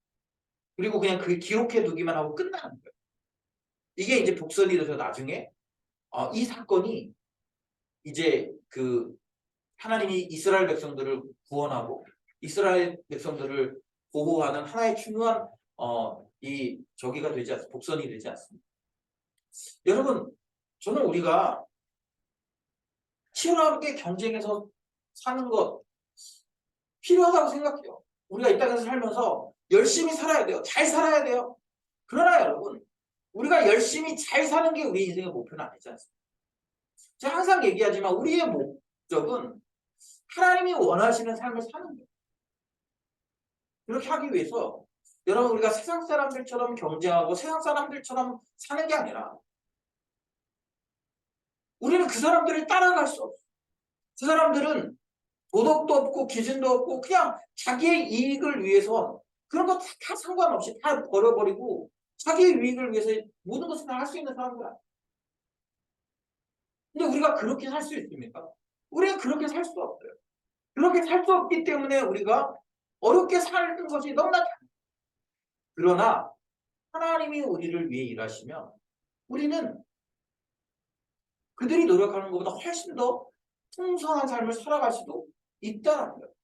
[SPEAKER 5] 그리고 그냥 그 기록해 두기만 하고 끝나는 거예요. 이게 이제 복선이 돼서 나중에 이 사건이 이제 그 하나님이 이스라엘 백성들을 구원하고 이스라엘 백성들을 보호하는 하나의 중요한 이 저기가 되지 않습니다. 복선이 되지 않습니다. 여러분, 저는 우리가 치열하게 경쟁해서 사는 것 필요하다고 생각해요. 우리가 이 땅에서 살면서 열심히 살아야 돼요. 잘 살아야 돼요. 그러나 여러분, 우리가 열심히 잘 사는 게 우리 인생의 목표는 아니지 않습니까? 제가 항상 얘기하지만 우리의 목적은 하나님이 원하시는 삶을 사는 거예요. 그렇게 하기 위해서 여러분, 우리가 세상 사람들처럼 경쟁하고 세상 사람들처럼 사는 게 아니라 우리는 그 사람들을 따라갈 수 없어요. 그 사람들은 도덕도 없고 기준도 없고 그냥 자기의 이익을 위해서 그런 거 다 상관없이 다 버려버리고 자기의 이익을 위해서 모든 것을 다 할 수 있는 사람들. 근데 우리가 그렇게 살 수 있습니까? 우리가 그렇게 살 수 없어요. 그렇게 살 수 없기 때문에 우리가 어렵게 사는 것이 너무나 당연해요. 그러나 하나님이 우리를 위해 일하시면 우리는 그들이 노력하는 것보다 훨씬 더 풍성한 삶을 살아갈 수도 있다라는 거예요.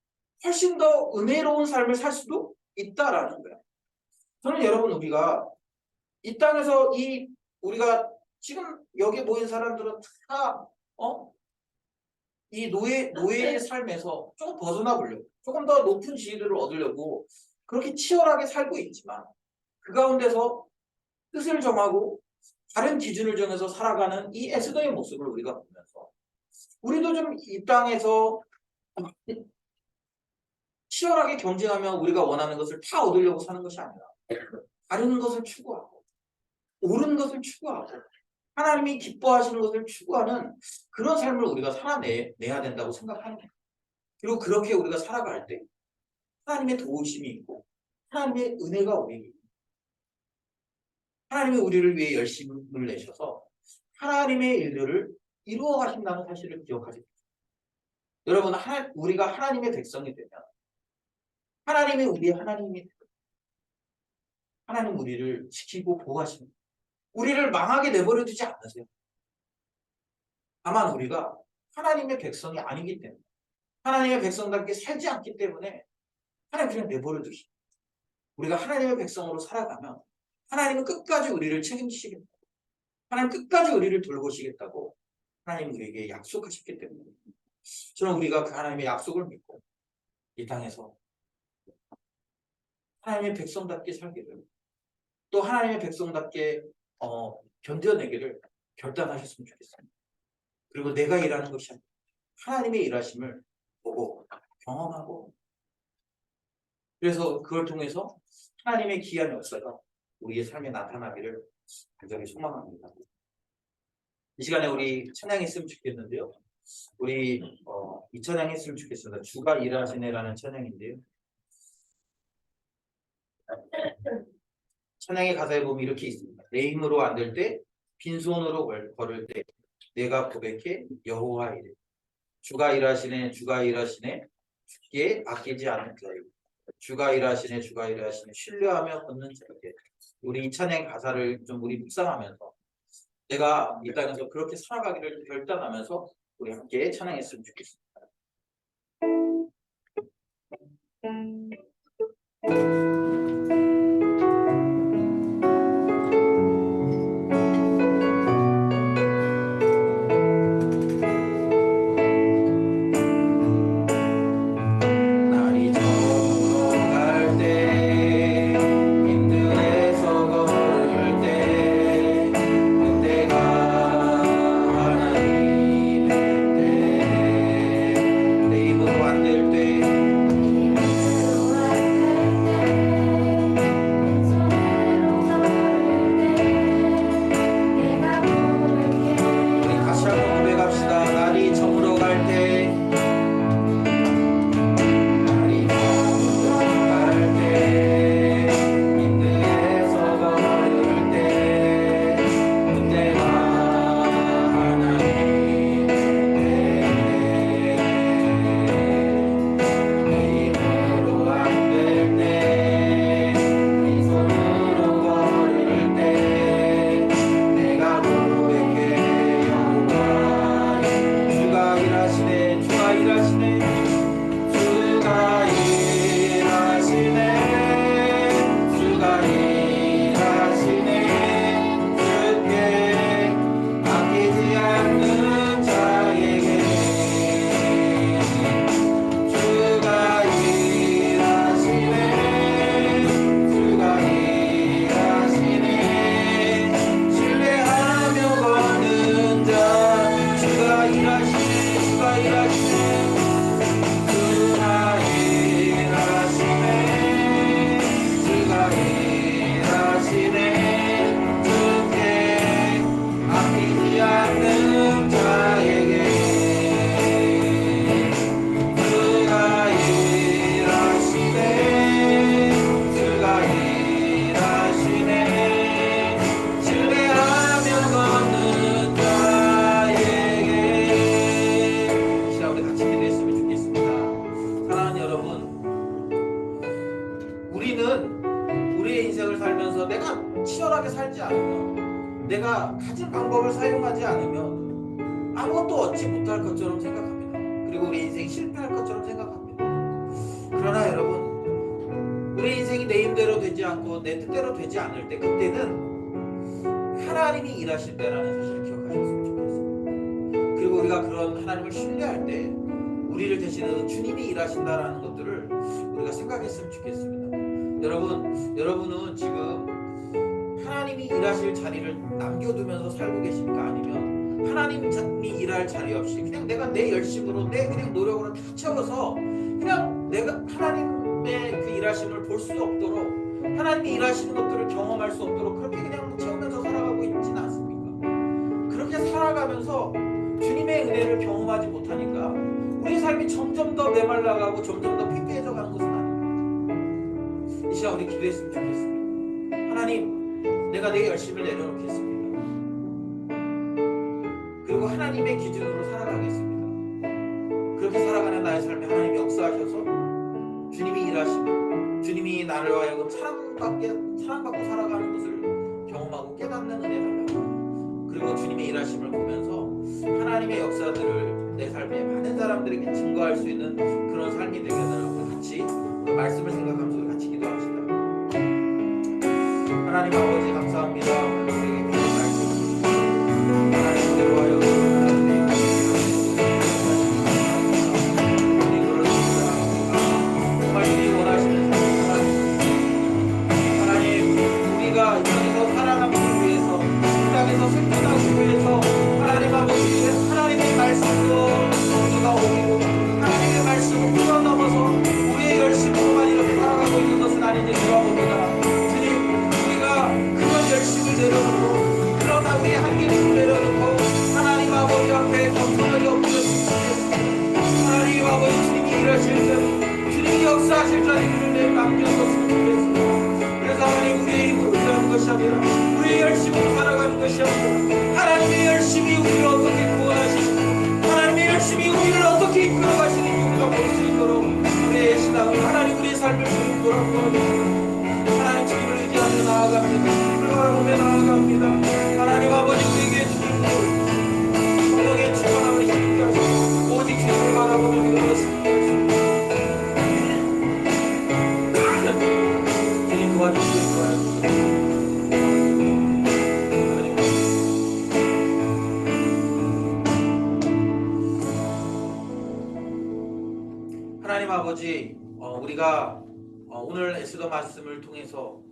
[SPEAKER 5] 훨씬 더 은혜로운 삶을 살 수도 있다라는 거예요. 저는 여러분, 우리가 이 땅에서 우리가 지금 여기 모인 사람들은 다 이 노예의 삶에서 조금 벗어나 보려고, 조금 더 높은 지위를 얻으려고 그렇게 치열하게 살고 있지만 그 가운데서 뜻을 정하고 다른 기준을 정해서 살아가는 이 에스더의 모습을 우리가 보면서 우리도 좀 이 땅에서 치열하게 경쟁하며 우리가 원하는 것을 다 얻으려고 사는 것이 아니라 다른 것을 추구하고 옳은 것을 추구하고 하나님이 기뻐하시는 것을 추구하는 그런 삶을 우리가 살아내야 된다고 생각하는 거예요. 그리고 그렇게 우리가 살아갈 때 하나님의 도우심이 있고 하나님의 은혜가 우리에게 있고 하나님이 우리를 위해 열심을 내셔서 하나님의 일들을 이루어 가신다는 사실을 기억하십시오. 여러분, 우리가 하나님의 백성이 되면 하나님이 우리의 하나님이 되고 하나님 우리를 지키고 보호하십니다. 우리를 망하게 내버려 두지 않으세요. 다만 우리가 하나님의 백성이 아니기 때문에 하나님의 백성답게 살지 않기 때문에 하나님 그냥 내버려 두시고 우리가 하나님의 백성으로 살아가면 하나님은 끝까지 우리를 책임지시겠다고 하나님 끝까지 우리를 돌보시겠다고 하나님 우리에게 약속하셨기 때문에 저는 우리가 그 하나님의 약속을 믿고 이 땅에서 하나님의 백성답게 살기를 또 하나님의 백성답게 견뎌내기를 결단하셨으면 좋겠습니다. 그리고 내가 일하는 것이 아니라 하나님의 일하심을 보고 경험하고 그래서 그걸 통해서 하나님의 귀한 역사가 우리의 삶에 나타나기를 간절히 소망합니다. 이 시간에 우리 찬양했으면 좋겠는데요. 우리 이 찬양했으면 좋겠습니다. 주가 일하시네라는 찬양인데요. 찬양의 가사에 보면 이렇게 있습니다. 내 힘으로 안 될 때 빈손으로 걸을 때 내가 고백해 여호와 이래. 주가 일하시네 주가 일하시네 주께 아끼지 않는 자요. 주가 일하시네 주가 일하시네 신뢰하며 걷는 자에게. 우리 이 찬양 가사를 좀 우리 묵상하면서 내가 이 땅에서 그렇게 살아가기를 결단하면서 우리 함께 찬양했으면 좋겠습니다. 날이 저물어갈 때 힘들어서 걸을 때 그때가 하나님의 때 내 힘으로 안 될 때 치열하게 살지 않으면, 내가 가진 방법을 사용하지 않으면 아무것도 얻지 못할 것처럼 생각합니다. 그리고 우리 인생이 실패할 것처럼 생각합니다. 그러나 여러분, 우리 인생이 내 힘대로 되지 않고 내 뜻대로 되지 않을 때, 그때는 하나님이 일하실 때라는 사실을 기억하셨으면 좋겠습니다. 그리고 우리가 그런 하나님을 신뢰할 때 우리를 대신해서 주님이 일하신다라는 것들을 우리가 생각했으면 좋겠습니다. 여러분은 지금 하나님이 일하실 자리를 남겨두면서 살고 계십니까? 아니면 하나님이 일할 자리 없이 그냥 내가 내 열심으로 내 그냥 노력으로 다 채워서 그냥 내가 하나님의 그 일하심을 볼 수 없도록, 하나님이 일하시는 것들을 경험할 수 없도록 그렇게 그냥 채우면서 살아가고 있지는 않습니까? 그렇게 살아가면서 주님의 은혜를 경험하지 못하니까 우리 삶이 점점 더 메말라가고 점점 더 피폐해져 가는 것은 아닙니다. 이 시간 우리 기도했으면 좋겠습니다. 하나님, 내가 내 열심을 내려놓겠습니다. 그리고 하나님의 기준으로 살아가겠습니다. 그렇게 살아가는 나의 삶에 하나님이 역사하셔서 주님이 일하시고 주님이 나를 하여금 사랑받고 살아가는 것을 경험하고 깨닫는 은혜 달라고, 그리고 주님의 일하심을 보면서 하나님의 역사들을 내 삶에 많은 사람들에게 증거할 수 있는 그런 삶이 되면은 같이 말씀을 생각하면서 우리 같이 기도합시다. 하나님 아버지 감사합니다. 우리에게 주신 말씀 하나님께로 하여금 주님이 역사하실 자리를 내 남겨뒀으면 좋겠습니다. 그래서 하나님, 우리의 힘으로 사는 것이 아니라 우리의 열심으로 살아가는 것이 아니라 하나님의 열심이 우리를 어떻게 구원하시고 하나님의 열심이 우리를 어떻게 이끌어가시는지 우리가 볼 수 있도록 우리의 신앙을, 하나님 우리의 삶을 주님 돌아보는 것입니다. 하나님 주님을 의지하며 나아갑니다. 주님을 바라보며 나아갑니다. 하나님 아버지, 우리에게 주님을 성령의 충만함을 힘있게 하시고 오직 주님을 바라보며 믿어졌습니다. 하나님 아버지, 우리가 오늘 에스더 말씀을 통해서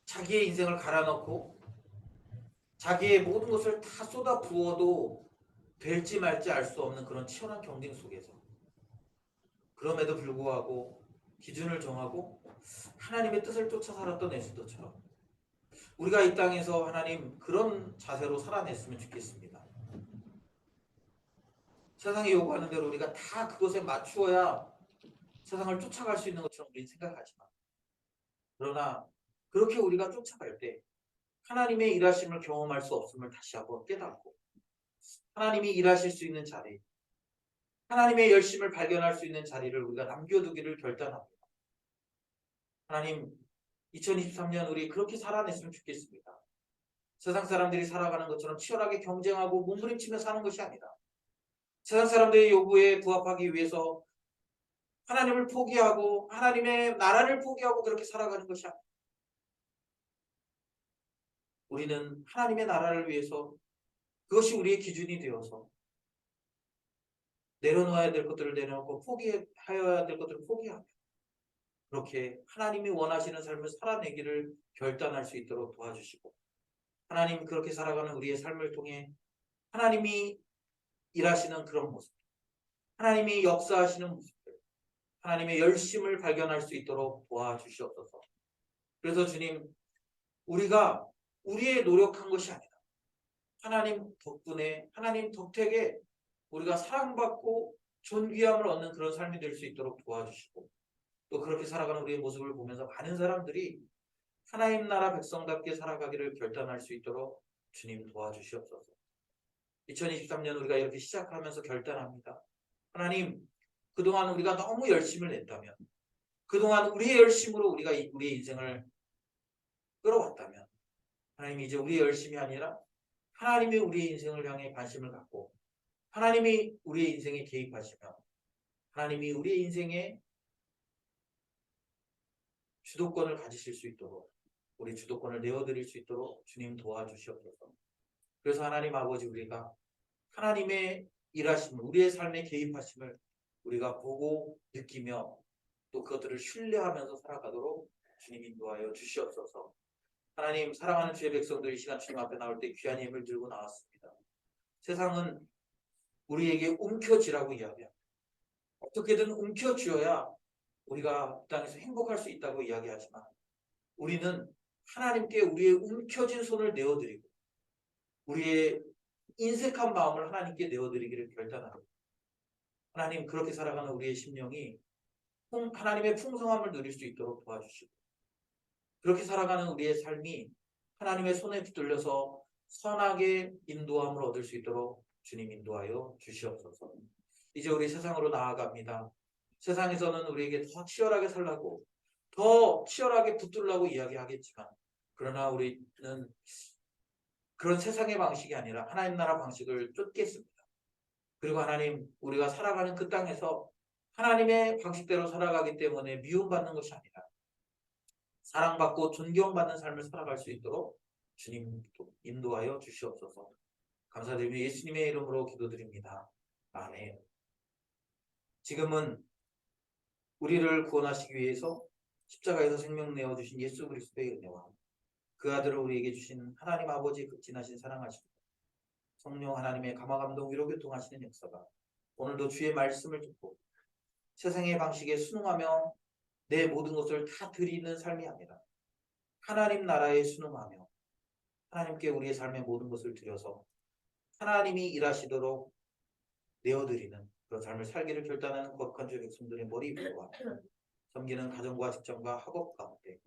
[SPEAKER 5] 자기의 인생을 갈아넣고 자기의 모든 것을 다 쏟아 부어도 될지 말지 알 수 없는 그런 치열한 경쟁 속에서, 그럼에도 불구하고 기준을 정하고 하나님의 뜻을 쫓아 살았던 에스더처럼 우리가 이 땅에서 하나님 그런 자세로 살아냈으면 좋겠습니다. 세상이 요구하는 대로 우리가 다 그것에 맞추어야 세상을 쫓아갈 수 있는 것처럼 우리는 생각하지만, 그러나 그렇게 우리가 쫓아갈 때 하나님의 일하심을 경험할 수 없음을 다시 한번 깨닫고 하나님이 일하실 수 있는 자리, 하나님의 열심을 발견할 수 있는 자리를 우리가 남겨두기를 결단합니다. 하나님, 2023년 우리 그렇게 살아냈으면 좋겠습니다. 세상 사람들이 살아가는 것처럼 치열하게 경쟁하고 몸부림치며 사는 것이 아니라 세상 사람들의 요구에 부합하기 위해서 하나님을 포기하고 하나님의 나라를 포기하고 그렇게 살아가는 것이 아니라 우리는 하나님의 나라를 위해서 그것이 우리의 기준이 되어서 내려놓아야 될 것들을 내려놓고 포기하여야 될 것들을 포기하며 그렇게 하나님이 원하시는 삶을 살아내기를 결단할 수 있도록 도와주시고, 하나님 그렇게 살아가는 우리의 삶을 통해 하나님이 일하시는 그런 모습, 하나님이 역사하시는 모습들, 하나님의 열심을 발견할 수 있도록 도와주시옵소서. 그래서 주님, 우리가 우리의 노력한 것이 아니라 하나님 덕분에, 하나님 덕택에 우리가 사랑받고 존귀함을 얻는 그런 삶이 될 수 있도록 도와주시고, 또 그렇게 살아가는 우리의 모습을 보면서 많은 사람들이 하나님 나라 백성답게 살아가기를 결단할 수 있도록 주님 도와주시옵소서. 2023년 우리가 이렇게 시작하면서 결단합니다. 하나님, 그동안 우리가 너무 열심을 냈다면, 그동안 우리의 열심으로 우리가 우리의 인생을 끌어왔다면 하나님이 이제 우리의 열심이 아니라 하나님이 우리의 인생을 향해 관심을 갖고 하나님이 우리의 인생에 개입하시며 하나님이 우리의 인생에 주도권을 가지실 수 있도록 우리 주도권을 내어드릴 수 있도록 주님 도와주시옵소서. 그래서 하나님 아버지 우리가 하나님의 일하심을 우리의 삶에 개입하심을 우리가 보고 느끼며 또 그것들을 신뢰하면서 살아가도록 주님 인도하여 주시옵소서. 하나님 사랑하는 주의 백성들이 이 시간 주님 앞에 나올 때 귀한 힘을 들고 나왔습니다. 세상은 우리에게 움켜쥐라고 이야기합니다. 어떻게든 움켜쥐어야 우리가 이 땅에서 행복할 수 있다고 이야기하지만 우리는 하나님께 우리의 움켜진 손을 내어드리고 우리의 인색한 마음을 하나님께 내어드리기를 결단합니다. 하나님 그렇게 살아가는 우리의 심령이 하나님의 풍성함을 누릴 수 있도록 도와주시고 그렇게 살아가는 우리의 삶이 하나님의 손에 붙들려서 선하게 인도함을 얻을 수 있도록 주님 인도하여 주시옵소서. 이제 우리 세상으로 나아갑니다. 세상에서는 우리에게 더 치열하게 살라고 더 치열하게 붙들라고 이야기하겠지만 그러나 우리는 그런 세상의 방식이 아니라 하나님 나라 방식을 쫓겠습니다. 그리고 하나님 우리가 살아가는 그 땅에서 하나님의 방식대로 살아가기 때문에 미움받는 것이 아니라 사랑받고 존경받는 삶을 살아갈 수 있도록 주님 인도하여 주시옵소서. 감사드리며 예수님의 이름으로 기도드립니다. 아멘. 지금은 우리를 구원하시기 위해서 십자가에서 생명 내어주신 예수 그리스도의 은혜와 그 아들을 우리에게 주신 하나님 아버지의 극진하신 사랑하시고 성령 하나님의 감화감동 위로 교통하시는 역사가 오늘도 주의 말씀을 듣고 세상의 방식에 순응하며 내 모든 것을 다 드리는 삶이 아니라 하나님 나라에 순응하며 하나님께 우리의 삶의 모든 것을 드려서 하나님이 일하시도록 내어드리는 그런 삶을 살기를 결단하는 거룩한 주의 백성들의 머리 위로와 섬기는 가정과 직장과 학업 가운데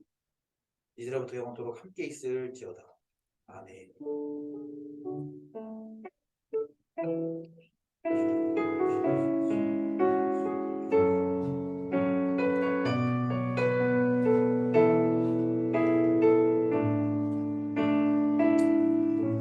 [SPEAKER 5] 이제부터 영원토록 함께 있을지어다. 아멘.